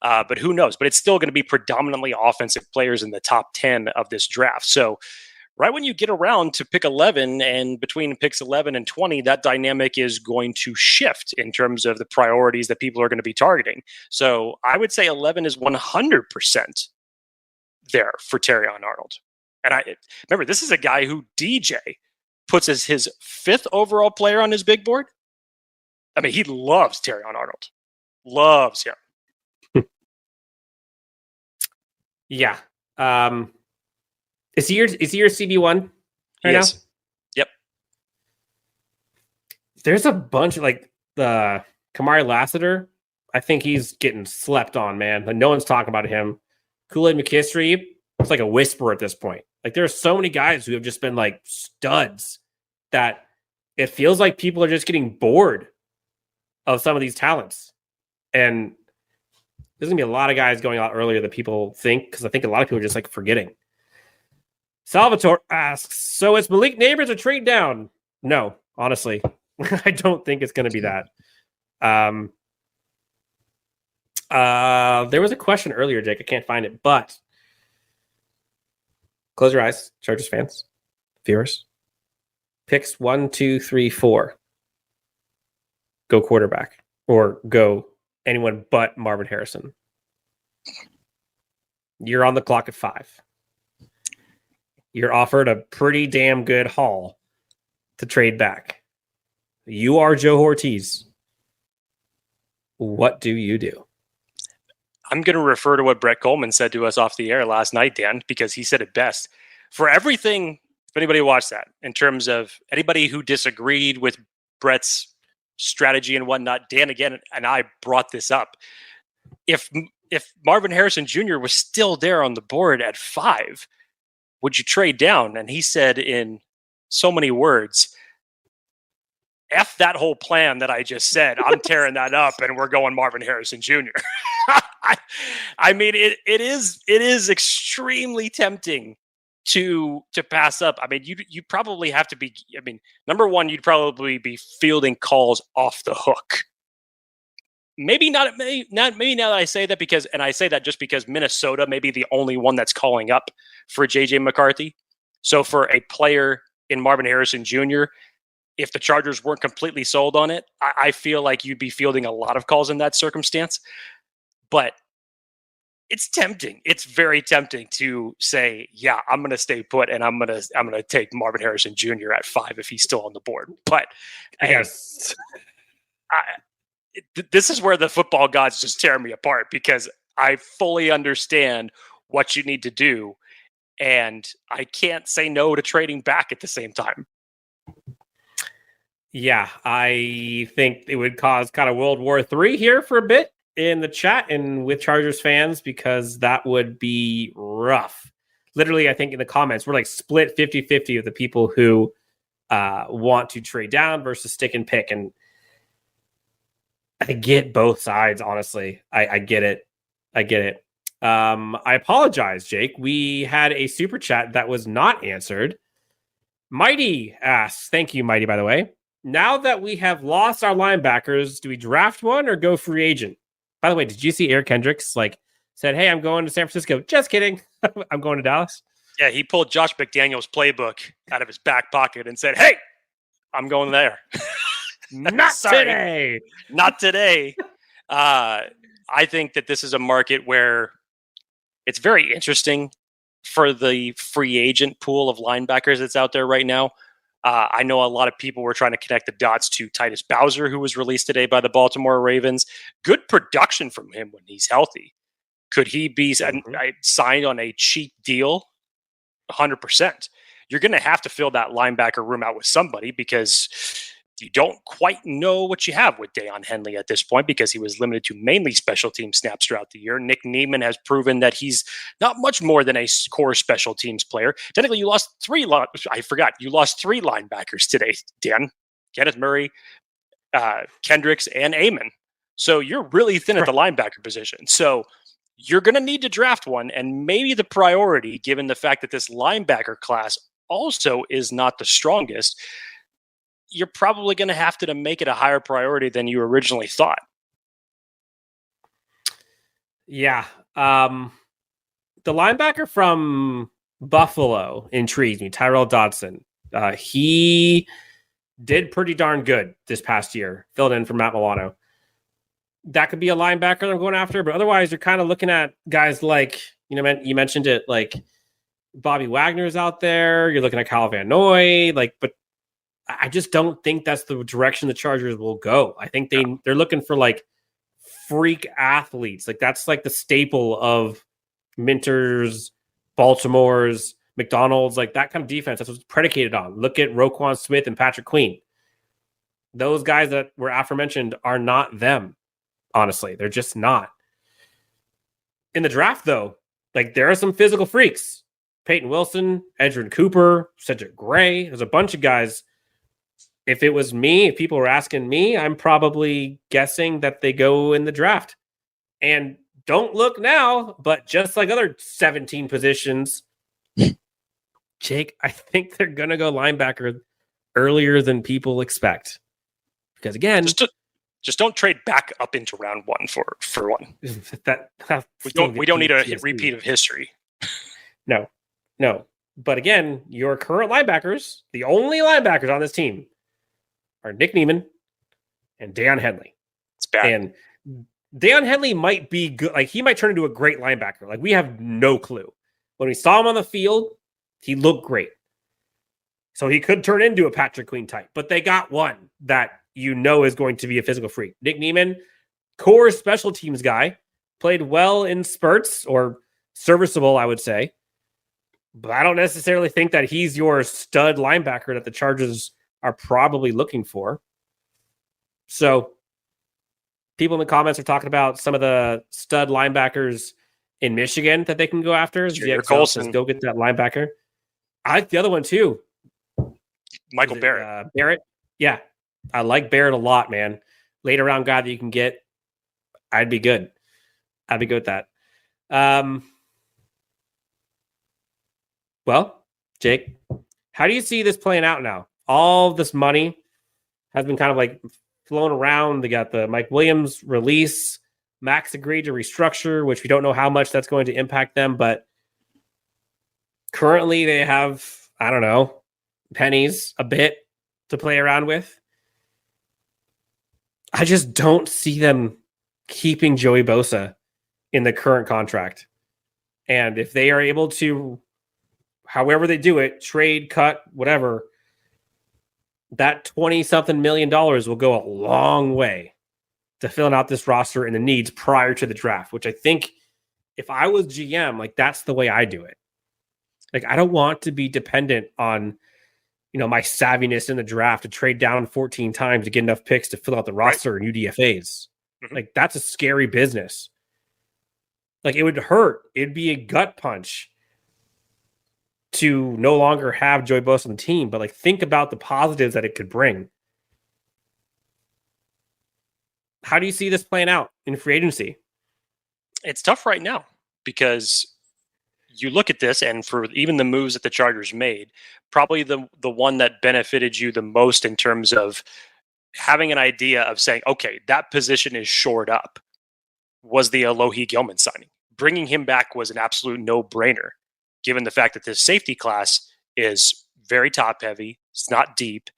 But who knows? But it's still going to be predominantly offensive players in the top 10 of this draft. So right when you get around to pick 11 and between picks 11 and 20, that dynamic is going to shift in terms of the priorities that people are going to be targeting. So I would say 11 is 100% there for Terrion Arnold. And I remember, this is a guy who DJ puts as his 5th overall player on his big board. I mean, he loves Terrion Arnold. Loves him. Yeah. Is he your CB1 right now? Yep. There's a bunch of like the Kamari Lassiter. I think he's getting slept on, man. Like, no one's talking about him. Kool-Aid McKinstry, it's like a whisper at this point. Like there's so many guys who have just been like studs that it feels like people are just getting bored of some of these talents. And there's gonna be a lot of guys going out earlier than people think, because I think a lot of people are just like forgetting. Salvatore asks, so is Malik Neighbors a trade down? No, honestly. I don't think it's going to be that. There was a question earlier, Jake. I can't find it, but close your eyes, Chargers fans, viewers. Picks 1, 2, 3, 4. Go quarterback or go anyone but Marvin Harrison. You're on the clock at 5. You're offered a pretty damn good haul to trade back. You are Joe Ortiz. What do you do? I'm going to refer to what Brett Coleman said to us off the air last night, Dan, because he said it best. For everything, if anybody watched that, in terms of anybody who disagreed with Brett's strategy and whatnot, Dan again and I brought this up. If Marvin Harrison Jr. was still there on the board at 5, would you trade down? And he said in so many words, F that whole plan that I just said. I'm tearing that up and we're going Marvin Harrison Jr. I mean, it is extremely tempting to pass up. I mean, you probably have to be, I mean, number one, you'd probably be fielding calls off the hook. Maybe not now that I say that, because, and I say that just because Minnesota may be the only one that's calling up for JJ McCarthy. So for a player in Marvin Harrison Jr., if the Chargers weren't completely sold on it, I feel like you'd be fielding a lot of calls in that circumstance. But it's tempting. It's very tempting to say, yeah, I'm going to stay put and I'm going to take Marvin Harrison Jr. at 5 if he's still on the board. But yes. this is where the football gods just tear me apart, because I fully understand what you need to do, and I can't say no to trading back at the same time. Yeah, I think it would cause kind of World War III here for a bit in the chat and with Chargers fans, because that would be rough. Literally, I think in the comments, we're like split 50-50 of the people who want to trade down versus stick and pick. And I get both sides, honestly. I get it. I apologize, Jake. We had a super chat that was not answered. Mighty asks, thank you, Mighty, by the way. Now that we have lost our linebackers, do we draft one or go free agent? By the way, did you see Eric Kendricks said, hey, I'm going to San Francisco? Just kidding. I'm going to Dallas. Yeah, he pulled Josh McDaniels' playbook out of his back pocket and said, hey, I'm going there. Not today. Not today. I think that this is a market where it's very interesting for the free agent pool of linebackers that's out there right now. I know a lot of people were trying to connect the dots to Titus Bowser, who was released today by the Baltimore Ravens. Good production from him when he's healthy. Could he be signed on a cheap deal? 100%. You're going to have to fill that linebacker room out with somebody, because you don't quite know what you have with Daiyan Henley at this point, because he was limited to mainly special team snaps throughout the year. Nick Niemann has proven that he's not much more than a core special teams player. Technically, you lost three linebackers today, Dan. Kenneth Murray, Kendricks, and Amon. So you're really thin at the linebacker position. So you're going to need to draft one, and maybe the priority, given the fact that this linebacker class also is not the strongest, you're probably going to have to make it a higher priority than you originally thought. Yeah. The linebacker from Buffalo intrigues me, Tyrell Dodson. He did pretty darn good this past year, filled in for Matt Milano. That could be a linebacker I'm going after, but otherwise you're kind of looking at guys like, you mentioned it, like Bobby Wagner's out there. You're looking at Kyle Van Noy, but I just don't think that's the direction the Chargers will go. I think they're looking for like freak athletes. Like that's like the staple of Minter's, Baltimore's, McDonald's, like that kind of defense. That's what's predicated on. Look at Roquan Smith and Patrick Queen. Those guys that were aforementioned are not them. Honestly, they're just not. In the draft, though, like there are some physical freaks. Peyton Wilson, Edgerrin Cooper, Cedric Gray. There's a bunch of guys. If it was me, if people were asking me, I'm probably guessing that they go in the draft. And don't look now, but just like other 17 positions, Jake, I think they're going to go linebacker earlier than people expect. Because again, just don't trade back up into round one for one. We don't need a repeat of history. No. But again, your current linebackers, the only linebackers on this team, are Nick Niemann and Daiyan Henley. It's bad. And Daiyan Henley might be good. Like he might turn into a great linebacker. Like we have no clue. When we saw him on the field, he looked great. So he could turn into a Patrick Queen type. But they got one that is going to be a physical freak. Nick Niemann, core special teams guy, played well in spurts, or serviceable, I would say. But I don't necessarily think that he's your stud linebacker that the Chargers are probably looking for. So people in the comments are talking about some of the stud linebackers in Michigan that they can go after. Sure, Colson. Go get that linebacker. I like the other one too. Michael Barrett. Barrett. Yeah. I like Barrett a lot, man. Late round guy that you can get. I'd be good. I'd be good with that. Well, Jake, how do you see this playing out now? All this money has been kind of like flown around. They got the Mike Williams release. Max agreed to restructure, which we don't know how much that's going to impact them, but currently they have, I don't know, pennies a bit to play around with. I just don't see them keeping Joey Bosa in the current contract. And if they are able to, however they do it, trade, cut, whatever, that 20-something million will go a long way to filling out this roster and the needs prior to the draft, which I think if I was GM, like that's the way I do it. Like I don't want to be dependent on, my savviness in the draft to trade down 14 times to get enough picks to fill out the roster and UDFAs. Mm-hmm. Like that's a scary business. Like it would hurt. It'd be a gut punch to no longer have Joey Bosa on the team, but like think about the positives that it could bring. How do you see this playing out in free agency? It's tough right now because you look at this, and for even the moves that the Chargers made, probably the one that benefited you the most in terms of having an idea of saying, okay, that position is shored up, was the Alohi Gilman signing. Bringing him back was an absolute no-brainer, given the fact that this safety class is very top-heavy, it's not deep.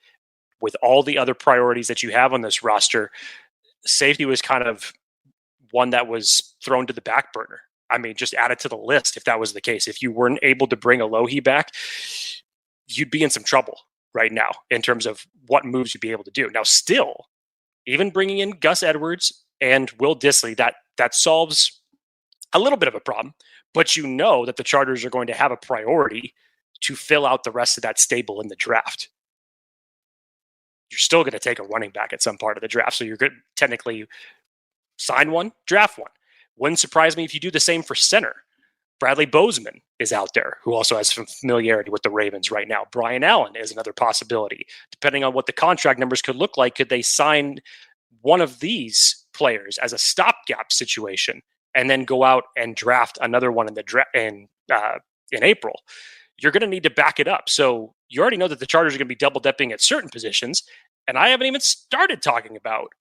With all the other priorities that you have on this roster, safety was kind of one that was thrown to the back burner. I mean, just add it to the list if that was the case. If you weren't able to bring Alohi back, you'd be in some trouble right now in terms of what moves you'd be able to do. Now, still, even bringing in Gus Edwards and Will Dissly, that solves a little bit of a problem. But you know that the Chargers are going to have a priority to fill out the rest of that stable in the draft. You're still going to take a running back at some part of the draft. So you're going to technically sign one, draft one. Wouldn't surprise me if you do the same for center. Bradley Bozeman is out there, who also has some familiarity with the Ravens right now. Brian Allen is another possibility. Depending on what the contract numbers could look like, could they sign one of these players as a stopgap situation and then go out and draft another one in the in April? You're going to need to back it up. So you already know that the Chargers are going to be double dipping at certain positions, and I haven't even started talking about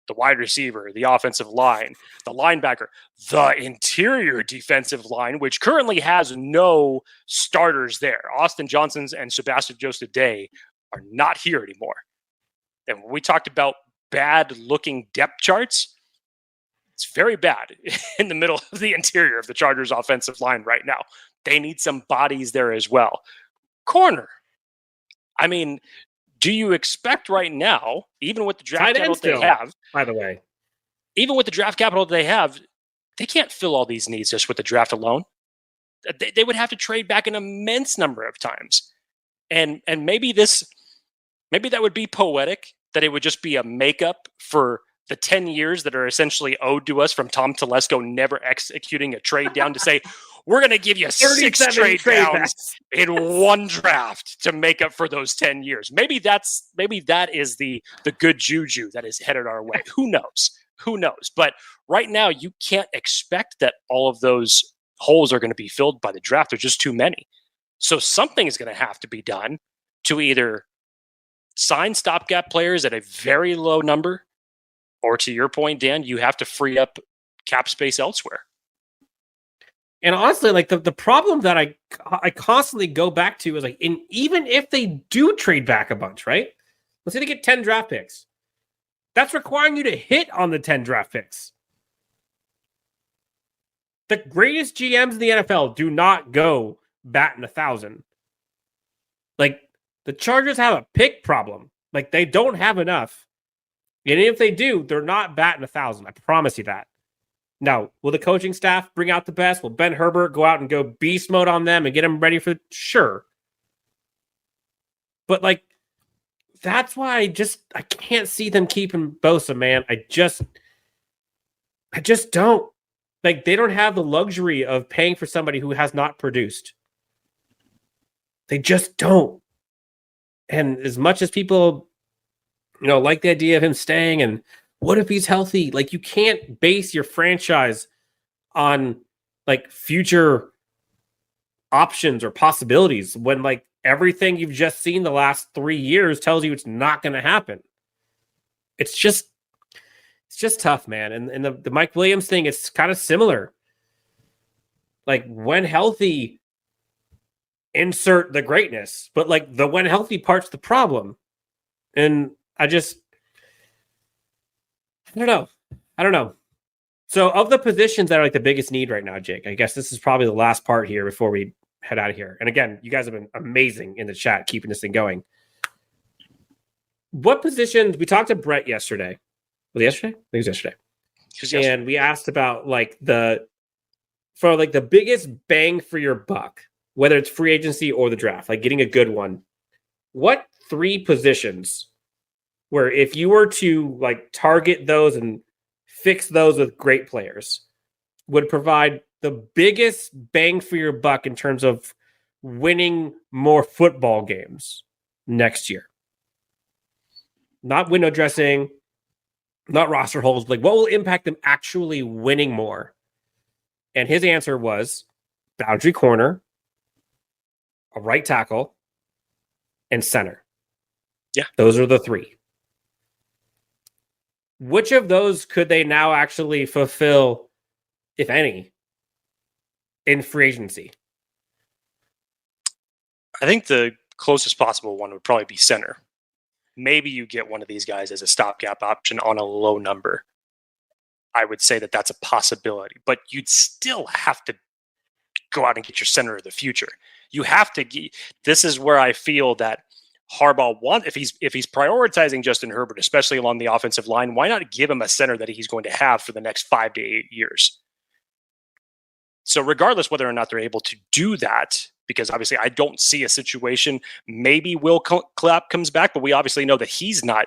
the wide receiver, the offensive line, the linebacker, the interior defensive line, which currently has no starters there. Austin Johnston and Sebastian Joseph Day are not here anymore. And when we talked about bad-looking depth charts, it's very bad in the middle of the interior of the Chargers offensive line right now. They need some bodies there as well. Corner. I mean, do you expect right now, even with the draft capital they have, by the way, even with the draft capital they have, they can't fill all these needs just with the draft alone. They would have to trade back an immense number of times. And maybe that would be poetic, that it would just be a makeup for the 10 years that are essentially owed to us from Tom Telesco never executing a trade down to say, we're going to give you 6 trade downs in one draft to make up for those 10 years. Maybe that is the good juju that is headed our way. Who knows? But right now, you can't expect that all of those holes are going to be filled by the draft. There's just too many. So something is going to have to be done to either sign stopgap players at a very low number, or to your point, Dan, you have to free up cap space elsewhere. And honestly, like the problem that I constantly go back to is like, even if they do trade back a bunch, right? Let's say they get 10 draft picks. That's requiring you to hit on the 10 draft picks. The greatest GMs in the NFL do not go batting 1,000. Like the Chargers have a pick problem. Like they don't have enough. And if they do, they're not batting 1,000. I promise you that. Now, will the coaching staff bring out the best? Will Ben Herbert go out and go beast mode on them and get them ready for sure? But like, that's why I can't see them keeping Bosa, man. I just don't. Like, they don't have the luxury of paying for somebody who has not produced. They just don't. And as much as people, like the idea of him staying and what if he's healthy? Like, you can't base your franchise on like future options or possibilities when like everything you've just seen the last 3 years tells you it's not going to happen. It's just tough, man. And the Mike Williams thing is kind of similar. Like, when healthy, insert the greatness, but like the when healthy part's the problem. And I don't know. So of the positions that are like the biggest need right now, Jake, I guess this is probably the last part here before we head out of here. And again, you guys have been amazing in the chat, keeping this thing going. What positions, we talked to Brett yesterday Was it yesterday? I think it was yesterday. Yesterday. And we asked about the biggest bang for your buck, whether it's free agency or the draft, like getting a good one. What 3 positions where if you were to target those and fix those with great players would provide the biggest bang for your buck in terms of winning more football games next year? Not window dressing, not roster holes, what will impact them actually winning more? And his answer was boundary corner, a right tackle, and center. Yeah. Those are the 3. Which of those could they now actually fulfill, if any, in free agency? I think the closest possible one would probably be center. Maybe you get one of these guys as a stopgap option on a low number. I would say that that's a possibility, but you'd still have to go out and get your center of the future. You have to. This is where I feel that Harbaugh if he's prioritizing Justin Herbert, especially along the offensive line, why not give him a center that he's going to have for the next 5 to 8 years? So regardless whether or not they're able to do that, because obviously I don't see a situation. Maybe Will Clapp comes back, but we obviously know that he's not.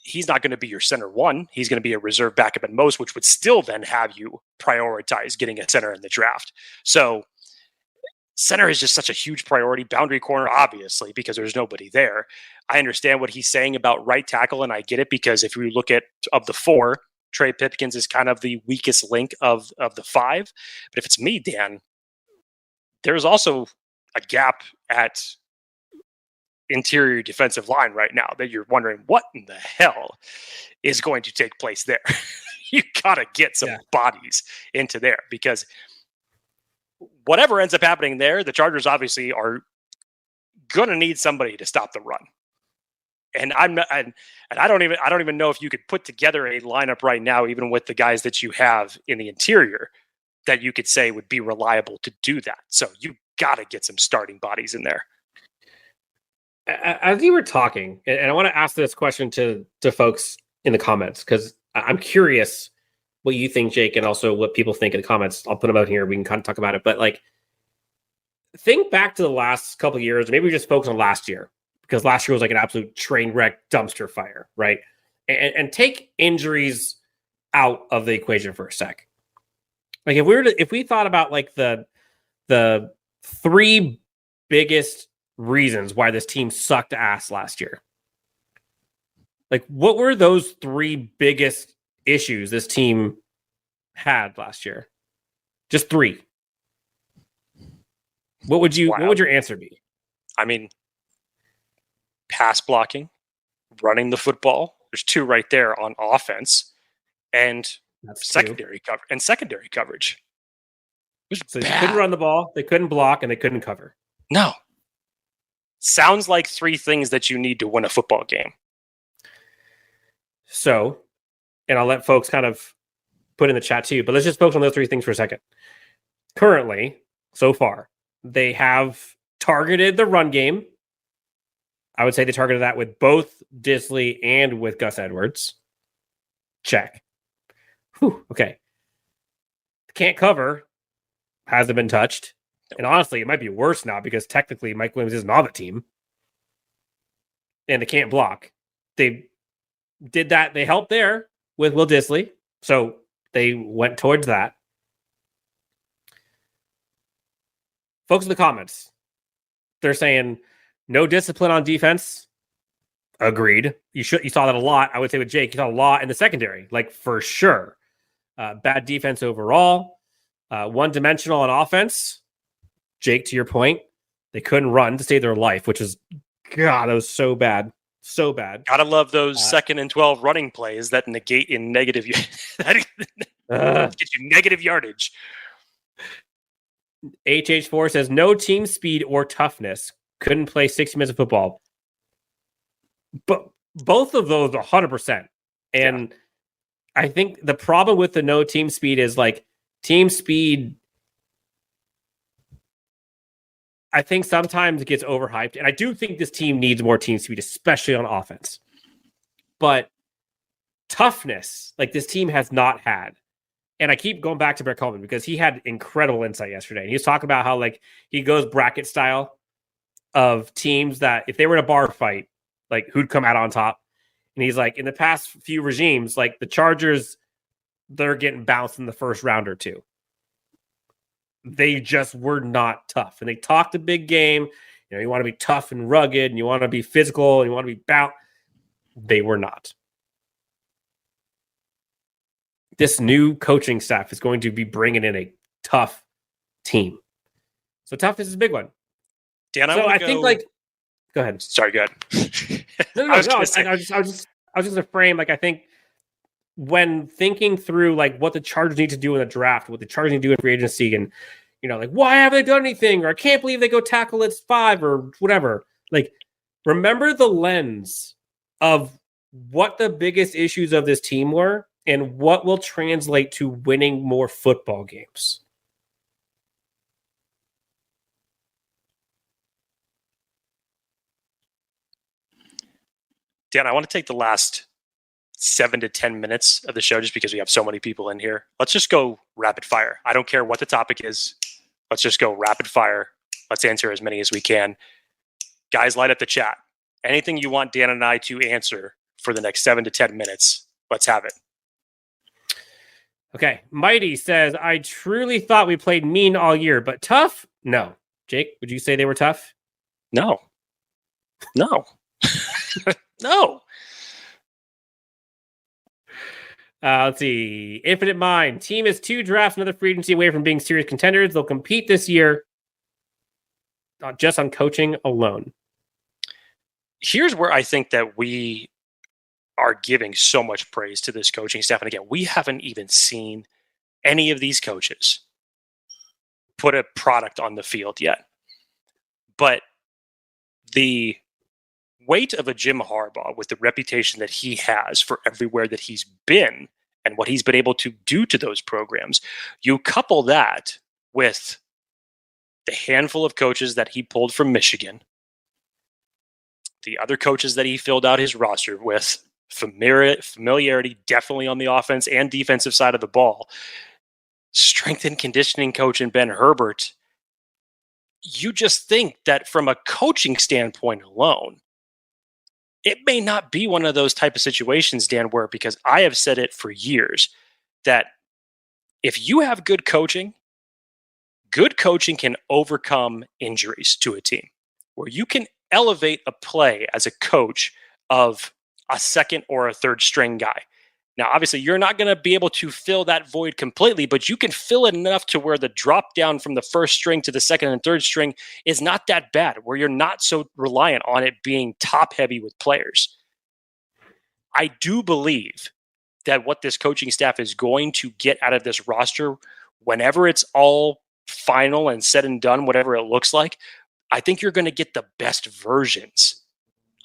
He's not going to be your center one. He's going to be a reserve backup at most, which would still then have you prioritize getting a center in the draft. So center is just such a huge priority. Boundary corner, obviously, because there's nobody there. I understand what he's saying about right tackle, and I get it, because if you look at of the 4, Trey Pipkins is kind of the weakest link of the 5. But if it's me, Dan, there's also a gap at interior defensive line right now that you're wondering what in the hell is going to take place there. You got to get some bodies into there, because whatever ends up happening there, the Chargers obviously are going to need somebody to stop the run. And I don't even know if you could put together a lineup right now, even with the guys that you have in the interior, that you could say would be reliable to do that. So you got to get some starting bodies in there. As you were talking, and I want to ask this question to folks in the comments, because I'm curious what you think, Jake, and also what people think in the comments. I'll put them out here. We can kind of talk about it. But think back to the last couple of years. Maybe we just focus on last year, because last year was an absolute train wreck dumpster fire, right? And take injuries out of the equation for a sec. If we thought about the 3 biggest reasons why this team sucked ass last year, what were those 3 biggest issues this team had last year? Just 3. What would your answer be? I mean, pass blocking, running the football. There's 2 right there on offense, and secondary coverage. So they couldn't run the ball, they couldn't block, and they couldn't cover. No. Sounds like 3 things that you need to win a football game. So, and I'll let folks kind of put in the chat too, but let's just focus on those 3 things for a second. Currently, so far, they have targeted the run game. I would say they targeted that with both Disley and with Gus Edwards. Check. Whew, okay. Can't cover. Hasn't been touched. And honestly, it might be worse now, because technically Mike Williams isn't on the team. And they can't block. They did that. They helped there with Will Disley. So they went towards that. Folks in the comments, they're saying no discipline on defense. Agreed. You saw that a lot. I would say with Jake, you saw a lot in the secondary, for sure. Bad defense overall. One-dimensional on offense. Jake, to your point, they couldn't run to save their life, which is, God, that was so bad. So bad. Gotta love those 2nd and 12 running plays that negate in negative that get you negative yardage. HH4 says no team speed or toughness. Couldn't play 60 minutes of football. But both of those 100%. And I think the problem with the no team speed is team speed, I think sometimes it gets overhyped. And I do think this team needs more team speed, especially on offense. But toughness like this team has not had. And I keep going back to Brett Coleman because he had incredible insight yesterday. And he was talking about how like he goes bracket style of teams that if they were in a bar fight, like who'd come out on top. And he's like, in the past few regimes, like the Chargers, they're getting bounced in the first round or two. They just were not tough. And they talked a big game. You know, you want to be tough and rugged, and you want to be physical, and you want to be bound. They were not. This new coaching staff is going to be bringing in a tough team. So toughness is a big one. Dan, I think like, go ahead. Sorry, go ahead. No. I was just going to frame, like, I think when thinking through like what the Chargers need to do in the draft, what the Chargers need to do in free agency, and you know, like, why haven't they done anything? Or I can't believe they go tackle at 5 or whatever. Like, remember the lens of what the biggest issues of this team were and what will translate to winning more football games. Dan, I want to take the last 7 to 10 minutes of the show just because we have so many people in here. Let's just go rapid fire. I don't care what the topic is. Let's just go rapid fire. Let's answer as many as we can. Guys, light up the chat. Anything you want Dan and I to answer for the next 7 to 10 minutes, let's have it. Okay. Mighty says, I truly thought we played mean all year, but tough? No. Jake, would you say they were tough? No. No. No. Let's see. Infinite Mind. Team is 2 drafts, another free agency away from being serious contenders. They'll compete this year, not just on coaching alone. Here's where I think that we are giving so much praise to this coaching staff. And again, we haven't even seen any of these coaches put a product on the field yet. But the weight of a Jim Harbaugh with the reputation that he has for everywhere that he's been and what he's been able to do to those programs, you couple that with the handful of coaches that he pulled from Michigan, the other coaches that he filled out his roster with, familiarity definitely on the offense and defensive side of the ball, strength and conditioning coach in Ben Herbert, you just think that from a coaching standpoint alone, it may not be one of those type of situations, Dan, where, because I have said it for years, that if you have good coaching can overcome injuries to a team, where you can elevate a play as a coach of a second or a third string guy. Now, obviously, you're not going to be able to fill that void completely, but you can fill it enough to where the drop down from the first string to the second and third string is not that bad, where you're not so reliant on it being top heavy with players. I do believe that what this coaching staff is going to get out of this roster, whenever it's all final and said and done, whatever it looks like, I think you're going to get the best versions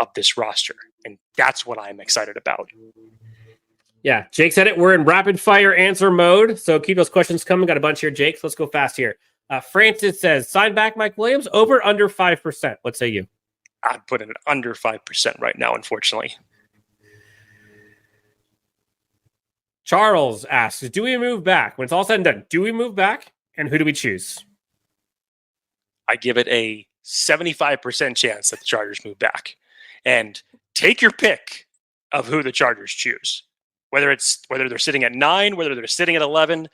of this roster. And that's what I'm excited about. Yeah, Jake said it. We're in rapid fire answer mode. So keep those questions coming. Got a bunch here, Jake. So let's go fast here. Francis says, sign back Mike Williams, over under 5%. What say you? I'd put it at under 5% right now, unfortunately. Charles asks, do we move back? When it's all said and done, do we move back? And who do we choose? I give it a 75% chance that the Chargers move back. And take your pick of who the Chargers choose. Whether they're sitting at 9, whether they're sitting at 11,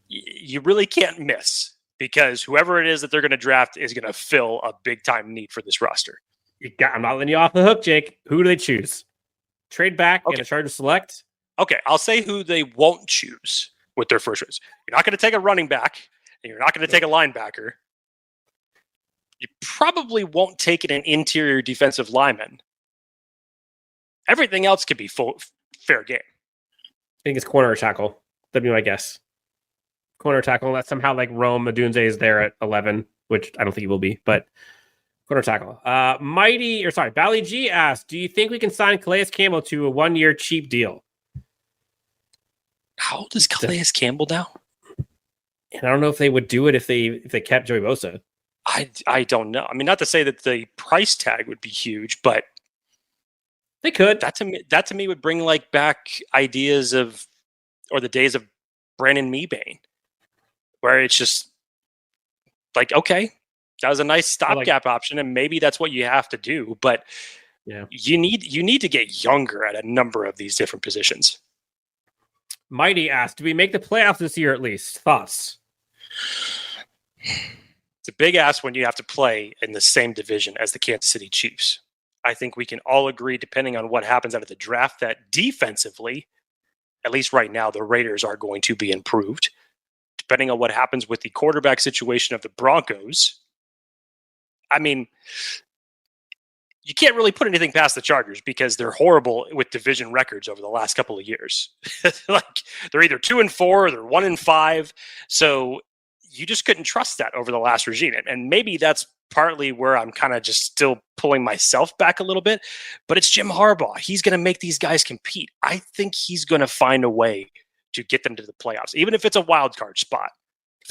you really can't miss, because whoever it is that they're going to draft is going to fill a big-time need for this roster. I'm not letting you off the hook, Jake. Who do they choose? Trade back and the Chargers select? Okay, I'll say who they won't choose with their first choice. You're not going to take a running back, and you're not going to take a linebacker. You probably won't take an interior defensive lineman. Everything else could be fair game. I think it's corner or tackle. That'd be my guess. Corner or tackle, unless somehow like Rome Odunze is there at 11, which I don't think he will be, but corner or tackle. Balliet G asked, do you think we can sign Calais Campbell to a 1-year cheap deal? How old is Calais Campbell now? And I don't know if they would do it if they kept Joey Bosa. I don't know. I mean, not to say that the price tag would be huge, but They could. That to me would bring like back ideas of, or the days of Brandon Meebane, where it's just like, okay, that was a nice stopgap option, and maybe that's what you have to do. But you need to get younger at a number of these different positions. Mighty asked, do we make the playoffs this year at least? Thoughts? It's a big ask when you have to play in the same division as the Kansas City Chiefs. I think we can all agree, depending on what happens out of the draft, that defensively, at least right now, the Raiders are going to be improved. Depending on what happens with the quarterback situation of the Broncos, I mean, you can't really put anything past the Chargers because they're horrible with division records over the last couple of years. Like, they're either 2-4 or they're 1-5. So you just couldn't trust that over the last regime. And maybe that's partly where I'm kind of just still pulling myself back a little bit, but it's Jim Harbaugh. He's going to make these guys compete. I think he's going to find a way to get them to the playoffs, even if it's a wild card spot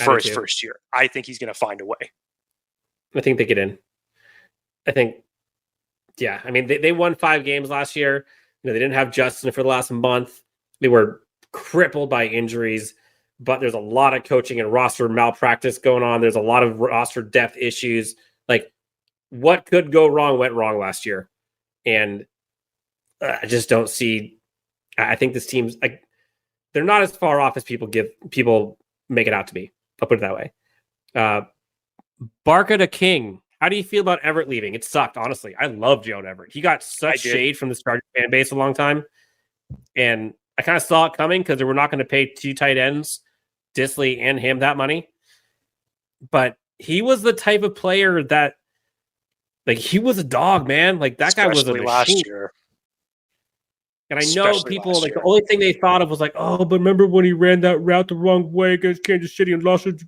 for his first year. I think he's going to find a way. I think they get in. I think, I mean, they won 5 games last year. They didn't have Johnston for the last month. They were crippled by injuries, but there's a lot of coaching and roster malpractice going on. There's a lot of roster depth issues. Like, what could go wrong went wrong last year. And I just don't see, I think this team's like, they're not as far off as people make it out to be. I'll put it that way. Barca to King. How do you feel about Everett leaving? It sucked, honestly. I love Joe Everett. He got such shade from the Chargers fan base a long time. And I kind of saw it coming because they were not going to pay 2 tight ends, Disley and him, that money. But he was the type of player that, like, he was a dog, man. Like, that guy was a machine. Last year. And I know people, like, the only thing they thought of was like, oh, but remember when he ran that route the wrong way against Kansas City and lost it?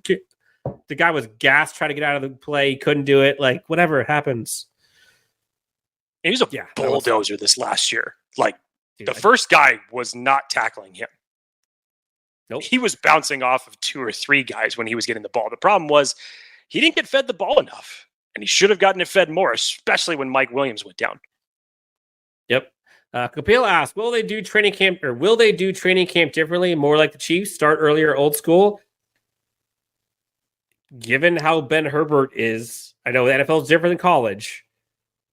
The guy was gassed, trying to get out of the play. He couldn't do it. Like, whatever, it happens. He was a bulldozer this last year. Like, the first guy was not tackling him. Nope. He was bouncing off of 2 or 3 guys when he was getting the ball. The problem was he didn't get fed the ball enough, and he should have gotten it fed more, especially when Mike Williams went down. Yep. Kapil asked, will they do training camp differently, more like the Chiefs, start earlier, old school? Given how Ben Herbert is, I know the NFL is different than college,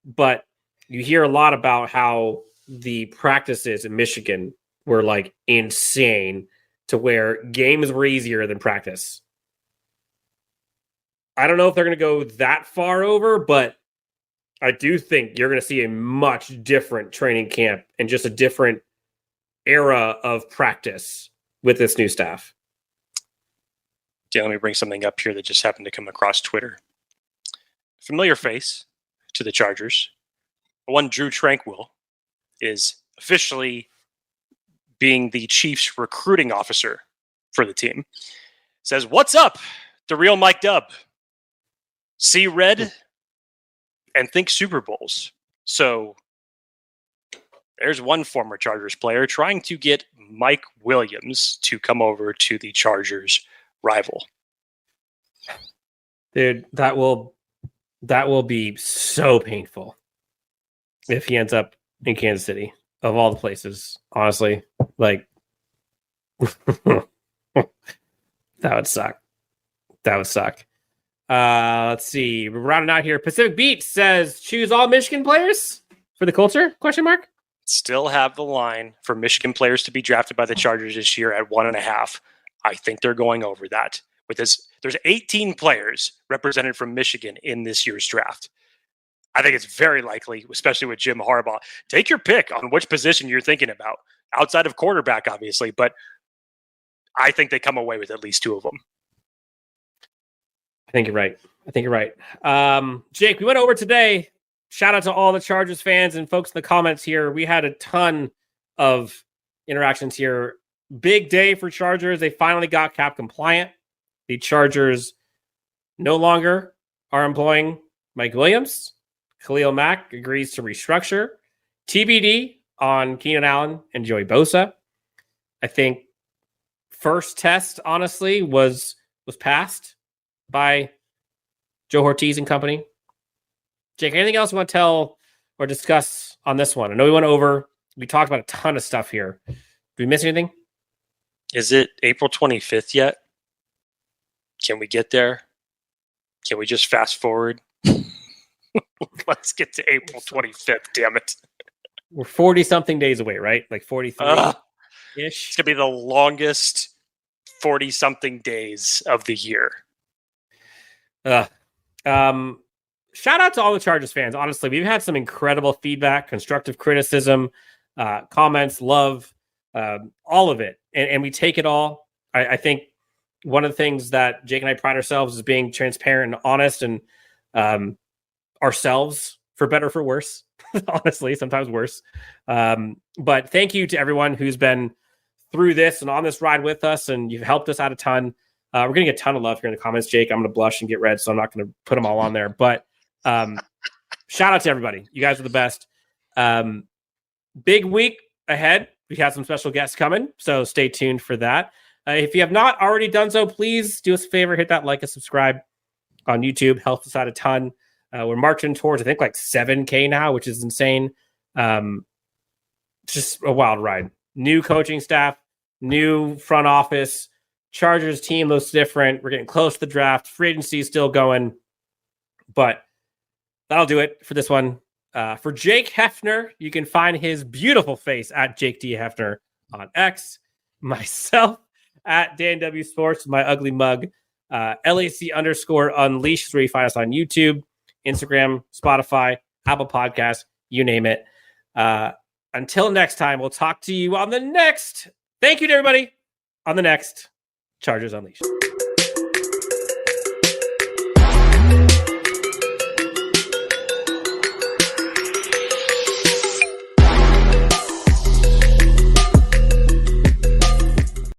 but you hear a lot about how the practices in Michigan were like insane to where games were easier than practice. I don't know if they're going to go that far over, but I do think you're going to see a much different training camp and just a different era of practice with this new staff. Yeah, let me bring something up here that just happened to come across Twitter. Familiar face to the Chargers. One Drew Tranquil is officially being the Chiefs recruiting officer for the team. Says, what's up? The real Mike Dubb. See red and think Super Bowls. So there's one former Chargers player trying to get Mike Williams to come over to the Chargers rival. Dude, that will be so painful if he ends up in Kansas City, of all the places, honestly. Like, that would suck. Let's see. We're rounding out here. Pacific Beat says, choose all Michigan players for the culture? ? Still have the line for Michigan players to be drafted by the Chargers this year at 1.5. I think they're going over that. With this, there's 18 players represented from Michigan in this year's draft. I think it's very likely, especially with Jim Harbaugh. Take your pick on which position you're thinking about, outside of quarterback, obviously, but I think they come away with at least 2 of them. I think you're right. Jake, we went over today. Shout out to all the Chargers fans and folks in the comments here. We had a ton of interactions here. Big day for Chargers. They finally got cap compliant. The Chargers no longer are employing Mike Williams. Khalil Mack agrees to restructure. TBD on Keenan Allen and Joey Bosa. I think first test, honestly, was passed by Joe Ortiz and company. Jake, anything else you want to tell or discuss on this one? I know we talked about a ton of stuff here. Did we miss anything? Is it April 25th yet? Can we get there? Can we just fast forward? Let's get to April 25th, damn it. We're 40-something days away, right? Like 43-ish. It's going to be the longest 40-something days of the year. Shout out to all the Chargers fans. Honestly, we've had some incredible feedback, constructive criticism, comments, love, all of it. And we take it all. I think one of the things that Jake and I pride ourselves is being transparent and honest and ourselves, for better or for worse. Honestly, sometimes worse. But thank you to everyone who's been through this and on this ride with us, and you've helped us out a ton. We're getting a ton of love here in the comments, Jake. I'm going to blush and get red, so I'm not going to put them all on there. But shout out to everybody. You guys are the best. Big week ahead. We have some special guests coming, so stay tuned for that. If you have not already done so, please do us a favor, hit that like and subscribe on YouTube. Helps us out a ton. We're marching towards, I think, like 7K now, which is insane. Just a wild ride. New coaching staff, new front office, Chargers team looks different. We're getting close to the draft. Free agency is still going. But that'll do it for this one. For Jake Hefner, you can find his beautiful face at Jake D. Hefner on X. Myself at Dan W Sports, my ugly mug. LAC_unleashed is where you find us on YouTube, Instagram, Spotify, Apple Podcasts, you name it. Until next time, we'll talk to you on the next. Thank you to everybody on the next Chargers Unleashed.